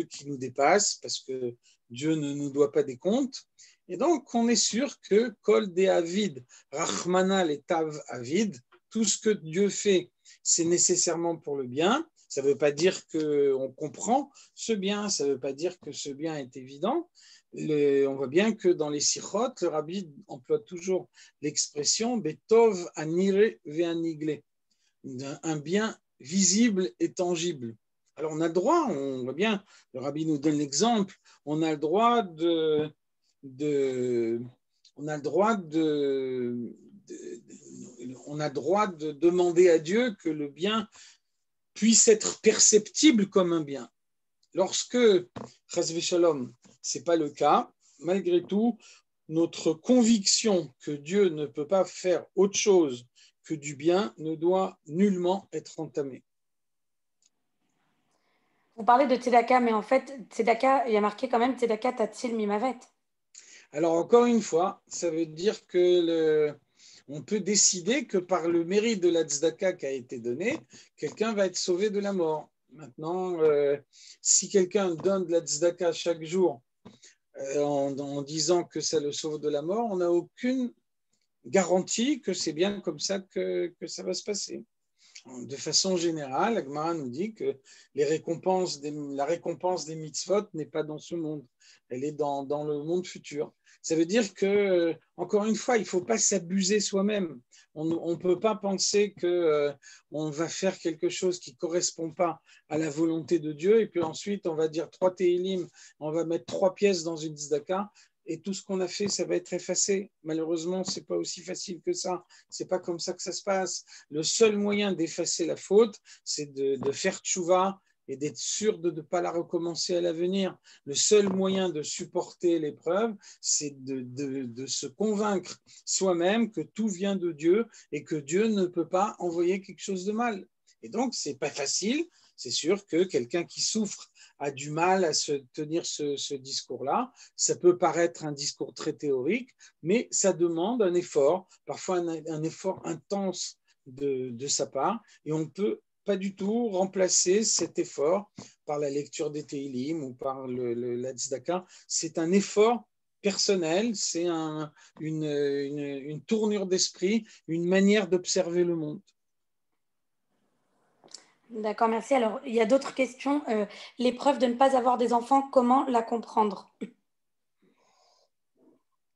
Speaker 1: qui nous dépasse, parce que Dieu ne nous doit pas des comptes. Et donc, on est sûr que Kol de Avid, Rahmana le Tav Avid, tout ce que Dieu fait, c'est nécessairement pour le bien. Ça ne veut pas dire qu'on comprend ce bien, ça ne veut pas dire que ce bien est évident. On voit bien que dans les sikhot, le rabbi emploie toujours l'expression Betov anire ve'anigle, un bien visible et tangible. Alors on a le droit, on voit bien, le rabbi nous donne l'exemple, on a le droit on a le droit de demander à Dieu que le bien puisse être perceptible comme un bien. Lorsque, chas v'shalom, ce n'est pas le cas, malgré tout, notre conviction que Dieu ne peut pas faire autre chose que du bien ne doit nullement être entamée.
Speaker 2: Vous parlez de Tzedaka, mais en fait, Tzedaka, il y a marqué quand même Tzedaka Tatsil Mimavet.
Speaker 1: Alors, encore une fois, ça veut dire que on peut décider que par le mérite de la tzedaka qui a été donnée, quelqu'un va être sauvé de la mort. Maintenant, si quelqu'un donne de la tzedaka chaque jour en disant que ça le sauve de la mort, on n'a aucune garantie que c'est bien comme ça que ça va se passer. De façon générale, Agmara nous dit que la récompense des mitzvot n'est pas dans ce monde, elle est dans le monde futur. Ça veut dire que, encore une fois, il ne faut pas s'abuser soi-même. On ne peut pas penser qu'on va faire quelque chose qui ne correspond pas à la volonté de Dieu et puis ensuite on va dire 3 Tehilim, on va mettre 3 pièces dans une tzedaka et tout ce qu'on a fait, ça va être effacé. Malheureusement, ce n'est pas aussi facile que ça. Ce n'est pas comme ça que ça se passe. Le seul moyen d'effacer la faute, c'est de faire tchouva et d'être sûr de ne pas la recommencer à l'avenir. Le seul moyen de supporter l'épreuve, c'est de se convaincre soi-même que tout vient de Dieu et que Dieu ne peut pas envoyer quelque chose de mal. Et donc, ce n'est pas facile, C'est sûr que quelqu'un qui souffre a du mal à se tenir ce discours-là. Ça peut paraître un discours très théorique, mais ça demande un effort, parfois un effort intense de sa part, et on ne peut pas du tout remplacer cet effort par la lecture des Teilim ou par la Tzedaka. C'est un effort personnel, c'est une tournure d'esprit, une manière d'observer le monde.
Speaker 2: D'accord, merci. Alors, il y a d'autres questions. L'épreuve de ne pas avoir des enfants, comment la comprendre?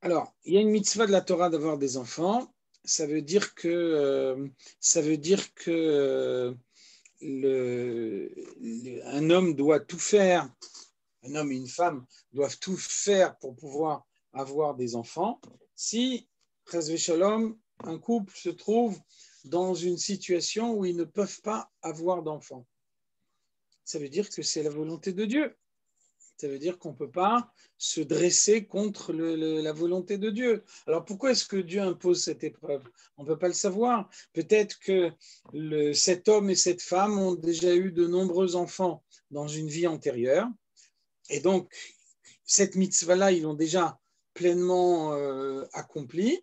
Speaker 1: Alors, il y a une mitzvah de la Torah d'avoir des enfants. Ça veut dire que, un homme doit tout faire, un homme et une femme doivent tout faire pour pouvoir avoir des enfants. Si, chas v'shalom, un couple se trouve dans une situation où ils ne peuvent pas avoir d'enfants, ça veut dire que c'est la volonté de Dieu. Ça veut dire qu'on ne peut pas se dresser contre la volonté de Dieu. Alors pourquoi est-ce que Dieu impose cette épreuve? On ne peut pas le savoir. Peut-être que cet homme et cette femme ont déjà eu de nombreux enfants dans une vie antérieure. Et donc, cette mitzvah-là, ils l'ont déjà pleinement accomplie.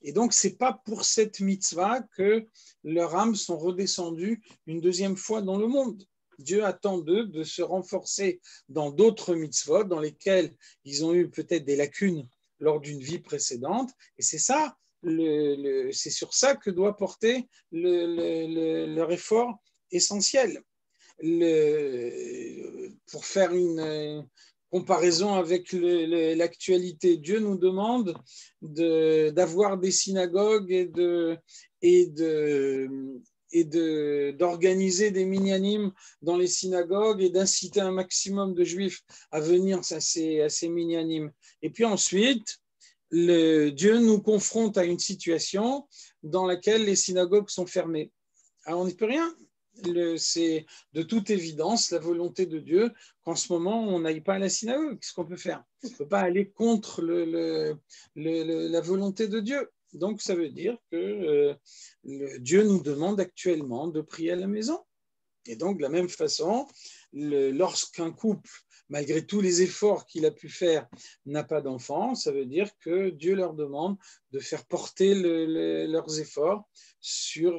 Speaker 1: Et donc, ce n'est pas pour cette mitzvah que leurs âmes sont redescendues une deuxième fois dans le monde. Dieu attend d'eux de se renforcer dans d'autres mitzvot dans lesquelles ils ont eu peut-être des lacunes lors d'une vie précédente. Et c'est ça, c'est sur ça que doit porter leur effort essentiel. Pour faire une comparaison avec l'actualité, Dieu nous demande d'avoir des synagogues d'organiser des minyanim dans les synagogues et d'inciter un maximum de juifs à venir à ces minyanim. Et puis ensuite, Dieu nous confronte à une situation dans laquelle les synagogues sont fermées. Alors on n'y peut rien. C'est de toute évidence la volonté de Dieu qu'en ce moment on n'aille pas à la synagogue. Qu'est-ce qu'on peut faire? On ne peut pas aller contre la volonté de Dieu. Donc ça veut dire que Dieu nous demande actuellement de prier à la maison. Et donc de la même façon, lorsqu'un couple, malgré tous les efforts qu'il a pu faire, n'a pas d'enfant, ça veut dire que Dieu leur demande de faire porter leurs efforts sur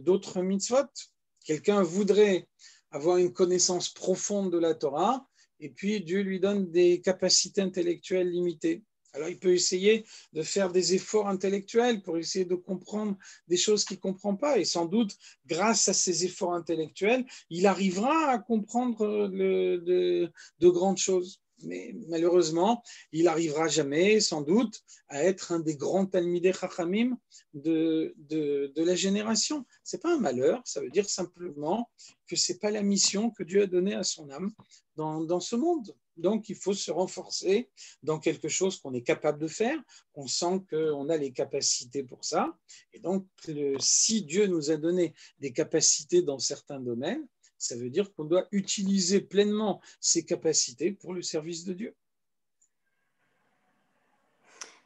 Speaker 1: d'autres mitzvot. Quelqu'un voudrait avoir une connaissance profonde de la Torah, et puis Dieu lui donne des capacités intellectuelles limitées. Alors, il peut essayer de faire des efforts intellectuels pour essayer de comprendre des choses qu'il ne comprend pas. Et sans doute, grâce à ces efforts intellectuels, il arrivera à comprendre de grandes choses. Mais malheureusement, il n'arrivera jamais, sans doute, à être un des grands Talmidei Chachamim de la génération. Ce n'est pas un malheur, ça veut dire simplement que ce n'est pas la mission que Dieu a donnée à son âme dans ce monde. Donc, il faut se renforcer dans quelque chose qu'on est capable de faire, qu'on sent qu'on a les capacités pour ça. Et donc, si Dieu nous a donné des capacités dans certains domaines, ça veut dire qu'on doit utiliser pleinement ces capacités pour le service de Dieu.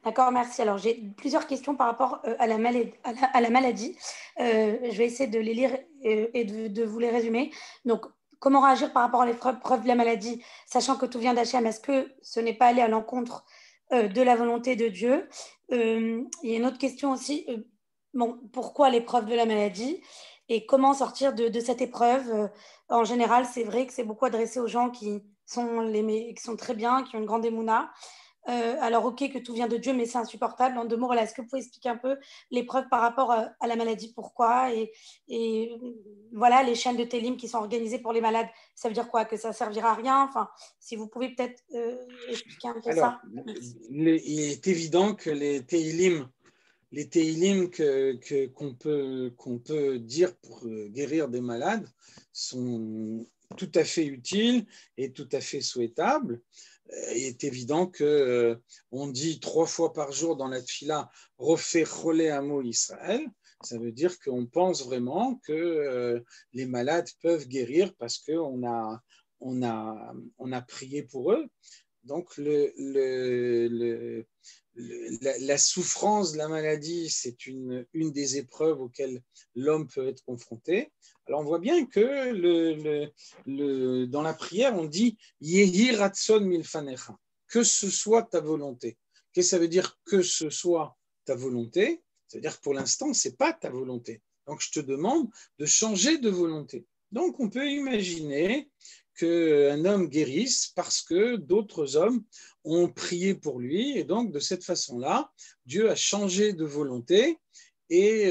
Speaker 2: D'accord, merci. Alors, j'ai plusieurs questions par rapport à la maladie. Je vais essayer de les lire et de vous les résumer. Donc, comment réagir par rapport à l'épreuve de la maladie, sachant que tout vient d'Hachem? Est-ce que ce n'est pas aller à l'encontre de la volonté de Dieu? Il y a une autre question aussi. Pourquoi l'épreuve de la maladie? Et comment sortir de cette épreuve? En général, c'est vrai que c'est beaucoup adressé aux gens qui sont très bien, qui ont une grande émouna. Alors, ok, que tout vient de Dieu, mais c'est insupportable. En 2 mots, voilà, est-ce que vous pouvez expliquer un peu l'épreuve par rapport à la maladie? Pourquoi? Et voilà, les chaînes de Télim qui sont organisées pour les malades, ça veut dire quoi? Que ça ne servira à rien? Enfin, si vous pouvez peut-être expliquer un peu ça. Merci.
Speaker 1: Il est évident que les Teilim qu'on peut dire pour guérir des malades sont tout à fait utiles et tout à fait souhaitables. Il est évident qu'on dit 3 fois par jour dans la tfila « Refé cholé amo Israël ». Ça veut dire qu'on pense vraiment que les malades peuvent guérir parce qu'on a prié pour eux. Donc, la souffrance de la maladie, c'est une des épreuves auxquelles l'homme peut être confronté. Alors, on voit bien que dans la prière, on dit « Yehi ratson milfanecha », que ce soit ta volonté. Qu'est-ce que ça veut dire que ce soit ta volonté? Ça veut dire que pour l'instant, ce n'est pas ta volonté. Donc, je te demande de changer de volonté. Donc, on peut imaginer qu'un homme guérisse parce que d'autres hommes ont prié pour lui. Et donc, de cette façon-là, Dieu a changé de volonté et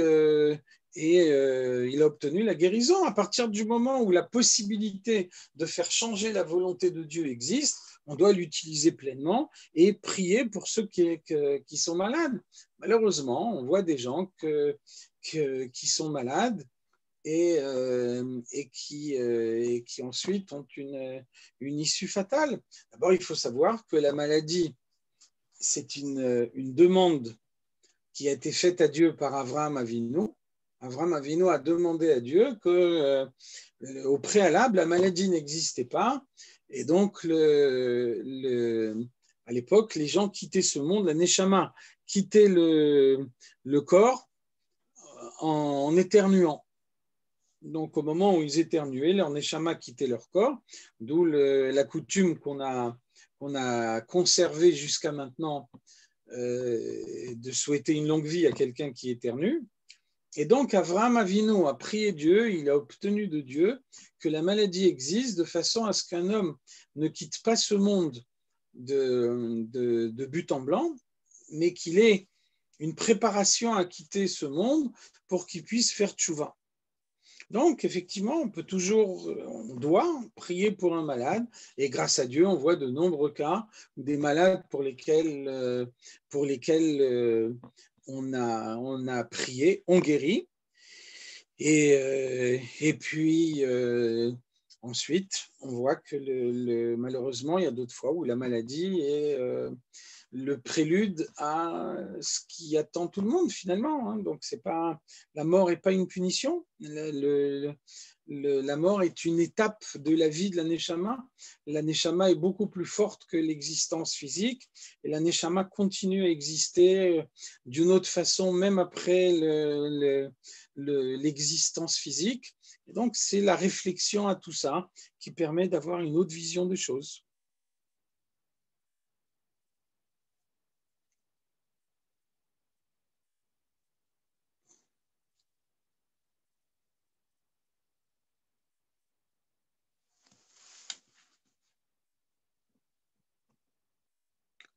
Speaker 1: il a obtenu la guérison. À partir du moment où la possibilité de faire changer la volonté de Dieu existe, on doit l'utiliser pleinement et prier pour ceux qui sont malades. Malheureusement, on voit des gens qui sont malades et qui ensuite ont une issue fatale. D'abord, il faut savoir que la maladie, c'est une demande qui a été faite à Dieu par Avraham Avinu. Avraham Avinu a demandé à Dieu qu'au préalable, la maladie n'existait pas. Et donc, à l'époque, les gens quittaient ce monde, la Neshama quittait le corps en éternuant. Donc, au moment où ils éternuaient, leur neshama quittait leur corps, d'où la coutume qu'on a conservée jusqu'à maintenant de souhaiter une longue vie à quelqu'un qui éternue. Et donc, Avraham Avinu a prié Dieu, il a obtenu de Dieu que la maladie existe de façon à ce qu'un homme ne quitte pas ce monde de but en blanc, mais qu'il ait une préparation à quitter ce monde pour qu'il puisse faire tchouva. Donc, effectivement, on doit prier pour un malade, et grâce à Dieu, on voit de nombreux cas où des malades pour lesquels on a prié, ont guéri. Et puis, ensuite, on voit que malheureusement, il y a d'autres fois où la maladie est le prélude à ce qui attend tout le monde finalement. Hein. Donc, la mort n'est pas une punition. La mort est une étape de la vie de la Neshama. La Neshama est beaucoup plus forte que l'existence physique et la Neshama continue à exister d'une autre façon même après l'existence physique. Et donc, c'est la réflexion à tout ça qui permet d'avoir une autre vision des choses.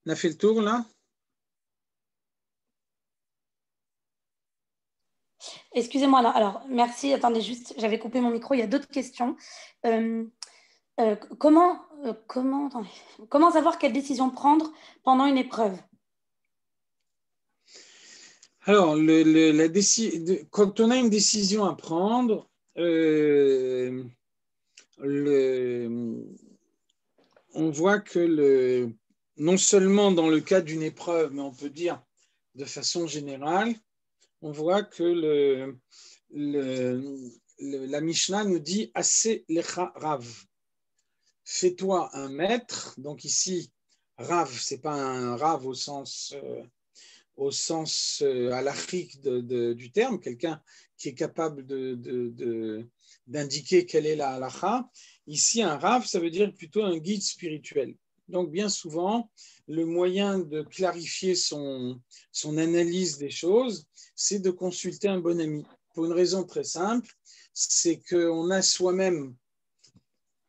Speaker 1: On a fait le tour là?
Speaker 2: Excusez-moi, alors merci, attendez juste, j'avais coupé mon micro, il y a d'autres questions. Comment savoir quelle décision prendre pendant une épreuve?
Speaker 1: Alors, quand on a une décision à prendre, on voit que non seulement dans le cas d'une épreuve, mais on peut dire de façon générale, on voit que la Mishnah nous dit « Assez lecha rav ». Fais-toi un maître. Donc ici, rav, ce n'est pas un rav au sens halachique du terme, quelqu'un qui est capable d'indiquer quelle est la halacha. Ici, un rav, ça veut dire plutôt un guide spirituel. Donc, bien souvent, le moyen de clarifier son analyse des choses, c'est de consulter un bon ami. Pour une raison très simple, c'est qu'on a soi-même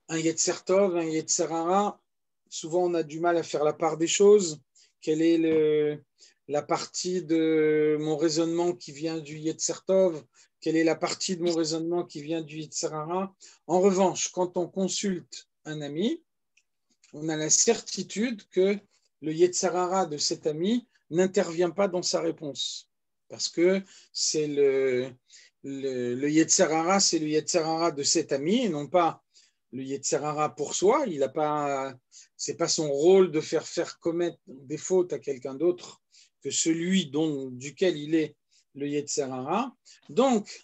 Speaker 1: un Yetzer Tov, un Yetzer Hara. Souvent, on a du mal à faire la part des choses. Quelle est la partie de mon raisonnement qui vient du Yetzer Tov? Quelle est la partie de mon raisonnement qui vient du Yetzer Hara? En revanche, quand on consulte un ami, on a la certitude que le Yetzer Hara de cet ami n'intervient pas dans sa réponse. Parce que c'est le Yetzer Hara, c'est le Yetzer Hara de cet ami et non pas le Yetzer Hara pour soi. C'est pas son rôle de faire commettre des fautes à quelqu'un d'autre que celui duquel il est le Yetzer Hara. Donc,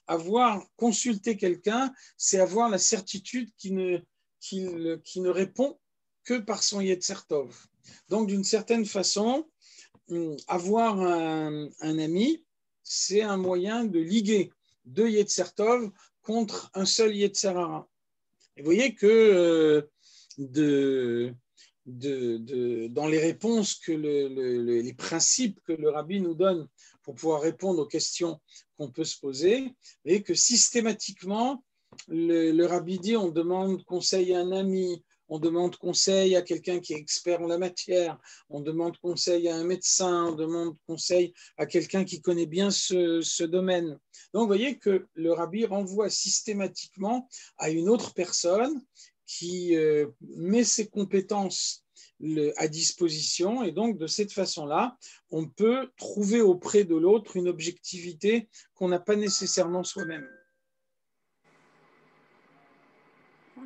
Speaker 1: consulter quelqu'un, c'est avoir la certitude qu'il ne répond que par son Yetzer Tov. Donc, d'une certaine façon, avoir un ami, c'est un moyen de liguer deux Yetzer Tov contre un seul Yetzer Hara. Et vous voyez que dans les réponses les principes que le rabbi nous donne pour pouvoir répondre aux questions qu'on peut se poser, et que systématiquement, le rabbi dit on demande conseil à un ami, on demande conseil à quelqu'un qui est expert en la matière, on demande conseil à un médecin, on demande conseil à quelqu'un qui connaît bien ce domaine. Donc, vous voyez que le rabbi renvoie systématiquement à une autre personne qui met ses compétences à disposition, et donc de cette façon-là, on peut trouver auprès de l'autre une objectivité qu'on n'a pas nécessairement soi-même.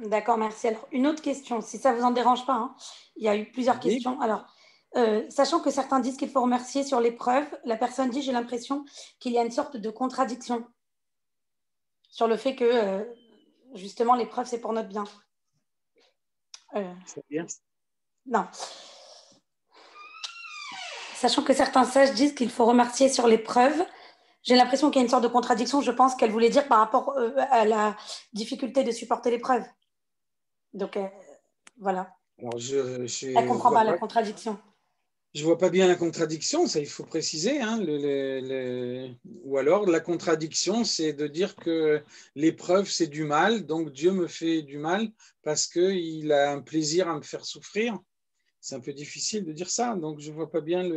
Speaker 2: D'accord, merci. Alors, une autre question, si ça ne vous en dérange pas, hein. Il y a eu plusieurs questions. Alors, sachant que certains disent qu'il faut remercier sur l'épreuve, la personne dit, j'ai l'impression qu'il y a une sorte de contradiction sur le fait que, justement, l'épreuve, c'est pour notre bien.
Speaker 1: C'est bien.
Speaker 2: Non. Sachant que certains sages disent qu'il faut remercier sur l'épreuve, j'ai l'impression qu'il y a une sorte de contradiction. Je pense qu'elle voulait dire par rapport à la difficulté de supporter l'épreuve. Donc, voilà.
Speaker 1: Alors,
Speaker 2: elle ne comprend pas la contradiction.
Speaker 1: Je ne vois pas bien la contradiction, ça il faut préciser. Hein, ou alors la contradiction, c'est de dire que l'épreuve, c'est du mal, donc Dieu me fait du mal parce qu'il a un plaisir à me faire souffrir. C'est un peu difficile de dire ça, donc je ne vois pas bien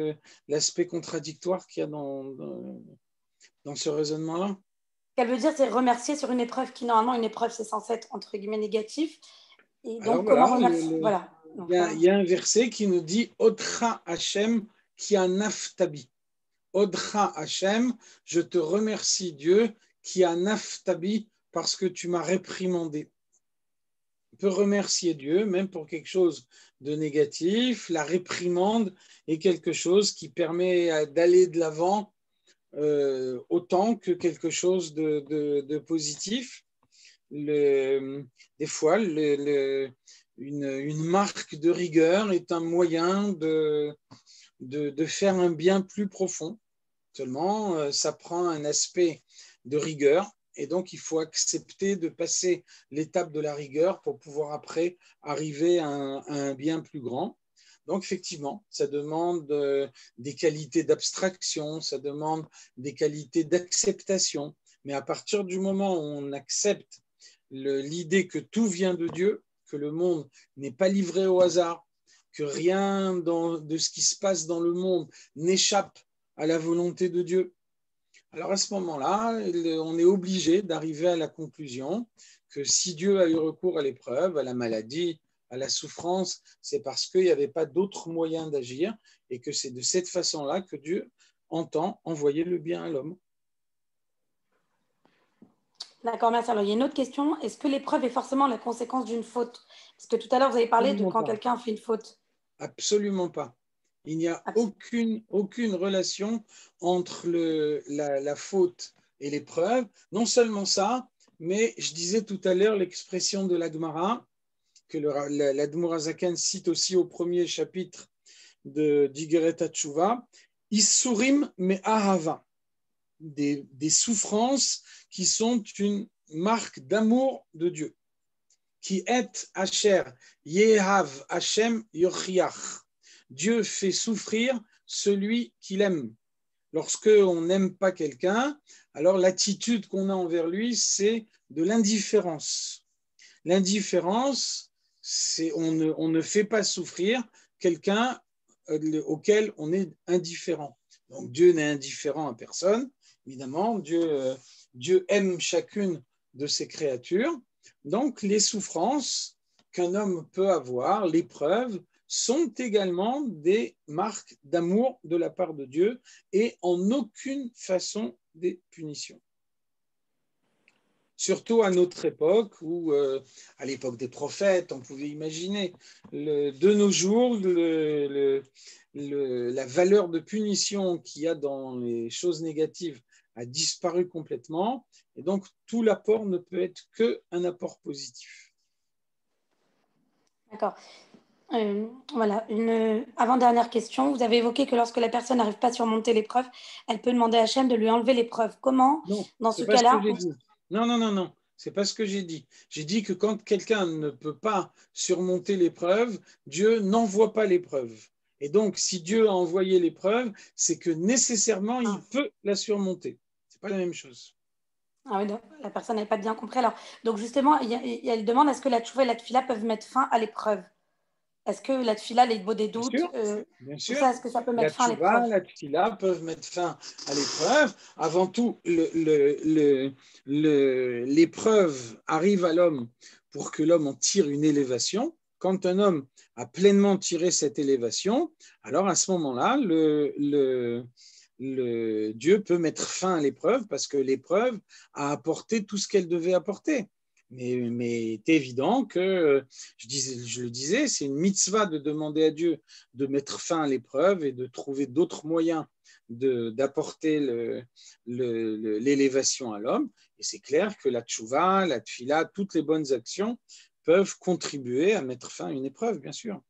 Speaker 1: l'aspect contradictoire qu'il y a dans ce raisonnement-là.
Speaker 2: Ce qu'elle veut dire, c'est remercier sur une épreuve qui, normalement, une épreuve, c'est censé être, entre guillemets, négatif. Et donc,
Speaker 1: alors,
Speaker 2: comment remercier voilà.
Speaker 1: Il y a un verset qui nous dit « Odcha Hashem qui a naftabi ». Odcha Hashem, je te remercie Dieu qui a naftabi parce que tu m'as réprimandé. On peut remercier Dieu même pour quelque chose de négatif. La réprimande est quelque chose qui permet d'aller de l'avant autant que quelque chose de positif. Des fois, une marque de rigueur est un moyen de faire un bien plus profond. Seulement, ça prend un aspect de rigueur et donc il faut accepter de passer l'étape de la rigueur pour pouvoir après arriver à un bien plus grand. Donc effectivement, ça demande des qualités d'abstraction, ça demande des qualités d'acceptation. Mais à partir du moment où on accepte l'idée que tout vient de Dieu, que le monde n'est pas livré au hasard, que rien de ce qui se passe dans le monde n'échappe à la volonté de Dieu. Alors à ce moment-là, on est obligé d'arriver à la conclusion que si Dieu a eu recours à l'épreuve, à la maladie, à la souffrance, c'est parce qu'il n'y avait pas d'autre moyen d'agir et que c'est de cette façon-là que Dieu entend envoyer le bien à l'homme.
Speaker 2: D'accord, merci. Alors, il y a une autre question. Est-ce que l'épreuve est forcément la conséquence d'une faute? Parce que tout à l'heure, vous avez parlé de quand quelqu'un fait une faute.
Speaker 1: Absolument pas. Il n'y a aucune relation entre la faute et l'épreuve. Non seulement ça, mais je disais tout à l'heure l'expression de l'Agmara, que l'Admor Hazaken cite aussi au premier chapitre d'Igeret HaTshuva, Issurim me'ahava, des souffrances qui sont une marque d'amour de Dieu. Qui est Asher Yehav Hashem Yochiach. Dieu fait souffrir celui qu'il aime. Lorsque on n'aime pas quelqu'un, alors l'attitude qu'on a envers lui, c'est de l'indifférence. L'indifférence, c'est on ne fait pas souffrir quelqu'un auquel on est indifférent. Donc Dieu n'est indifférent à personne. Évidemment, Dieu aime chacune de ses créatures. Donc les souffrances qu'un homme peut avoir, l'épreuve, sont également des marques d'amour de la part de Dieu et en aucune façon des punitions. Surtout à notre époque où, à l'époque des prophètes, on pouvait imaginer, de nos jours, la valeur de punition qu'il y a dans les choses négatives a disparu complètement et donc tout l'apport ne peut être qu'un apport positif.
Speaker 2: D'accord. Voilà, une avant-dernière question. Vous avez évoqué que lorsque la personne n'arrive pas à surmonter l'épreuve, elle peut demander à Hachem de lui enlever l'épreuve. Comment,
Speaker 1: Non,
Speaker 2: dans ce
Speaker 1: c'est pas ce que
Speaker 2: cas-là,
Speaker 1: j'ai dit. Non, non, non, non. C'est pas ce que j'ai dit. J'ai dit que quand quelqu'un ne peut pas surmonter l'épreuve, Dieu n'envoie pas l'épreuve. Et donc, si Dieu a envoyé l'épreuve, c'est que nécessairement il peut la surmonter. C'est pas la même chose.
Speaker 2: ah oui, donc, la personne n'avait pas bien compris. Alors, donc justement, elle demande est-ce que la tchouva et la tfila peuvent mettre fin à l'épreuve? Est-ce que la tfila, les beaux des
Speaker 1: Bien
Speaker 2: doutes,
Speaker 1: sûr, bien
Speaker 2: tout
Speaker 1: sûr.
Speaker 2: ça, est-ce que ça peut
Speaker 1: La
Speaker 2: mettre fin à
Speaker 1: tchouva,
Speaker 2: l'épreuve?
Speaker 1: la tfila peuvent mettre fin à l'épreuve. Avant tout, l'épreuve arrive à l'homme pour que l'homme en tire une élévation. Quand un homme a pleinement tiré cette élévation, alors à ce moment-là, Dieu peut mettre fin à l'épreuve parce que l'épreuve a apporté tout ce qu'elle devait apporter. Mais c'est évident que, je le disais, c'est une mitzvah de demander à Dieu de mettre fin à l'épreuve et de trouver d'autres moyens d'apporter l'élévation à l'homme. Et c'est clair que la tchouva, la tfila, toutes les bonnes actions peuvent contribuer à mettre fin à une épreuve, bien sûr.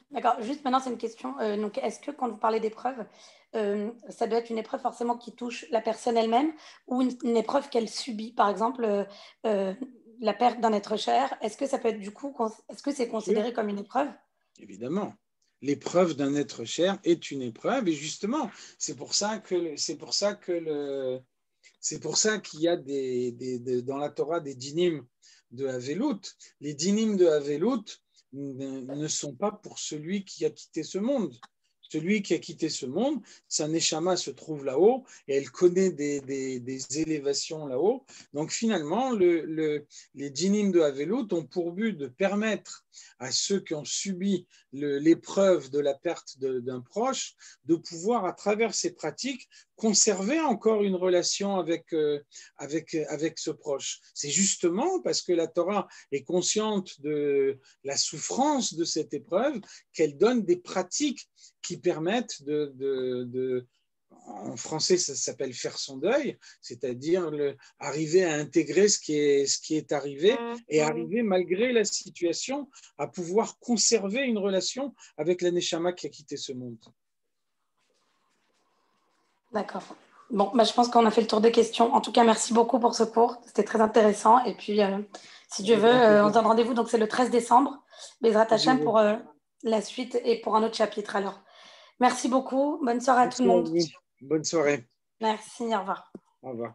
Speaker 2: D'accord. Juste maintenant, c'est une question. Donc, est-ce que quand vous parlez d'épreuve, ça doit être une épreuve forcément qui touche la personne elle-même ou une épreuve qu'elle subit, par exemple, la perte d'un être cher? Est-ce que ça peut être du coup, est-ce que c'est
Speaker 1: Bien sûr,
Speaker 2: considéré comme une épreuve?
Speaker 1: évidemment. L'épreuve d'un être cher est une épreuve et justement, c'est pour ça qu'il y a dans la Torah des dynim de Havelut. Les dynim de Havelut ne sont pas pour celui qui a quitté ce monde. Celui qui a quitté ce monde, sa neshama se trouve là-haut et elle connaît des élévations là-haut. Donc finalement, les dynim de Havelut ont pour but de permettre à ceux qui ont subi l'épreuve de la perte d'un proche de pouvoir, à travers ces pratiques, conserver encore une relation avec ce proche. C'est justement parce que la Torah est consciente de la souffrance de cette épreuve qu'elle donne des pratiques qui permettent en français, ça s'appelle faire son deuil, c'est-à-dire arriver à intégrer ce qui est arrivé et arriver, malgré la situation, à pouvoir conserver une relation avec la Neshama qui a quitté ce monde.
Speaker 2: D'accord. Bon, bah, je pense qu'on a fait le tour des questions. En tout cas, merci beaucoup pour ce cours. C'était très intéressant. Et puis, si Dieu veut, on se donne rendez-vous. Donc, c'est le 13 décembre. Bezrat Hachem pour la suite et pour un autre chapitre. Alors, merci beaucoup. Bonne soirée à tout le monde.
Speaker 1: Bonne soirée.
Speaker 2: Merci. Au revoir.
Speaker 1: Au revoir.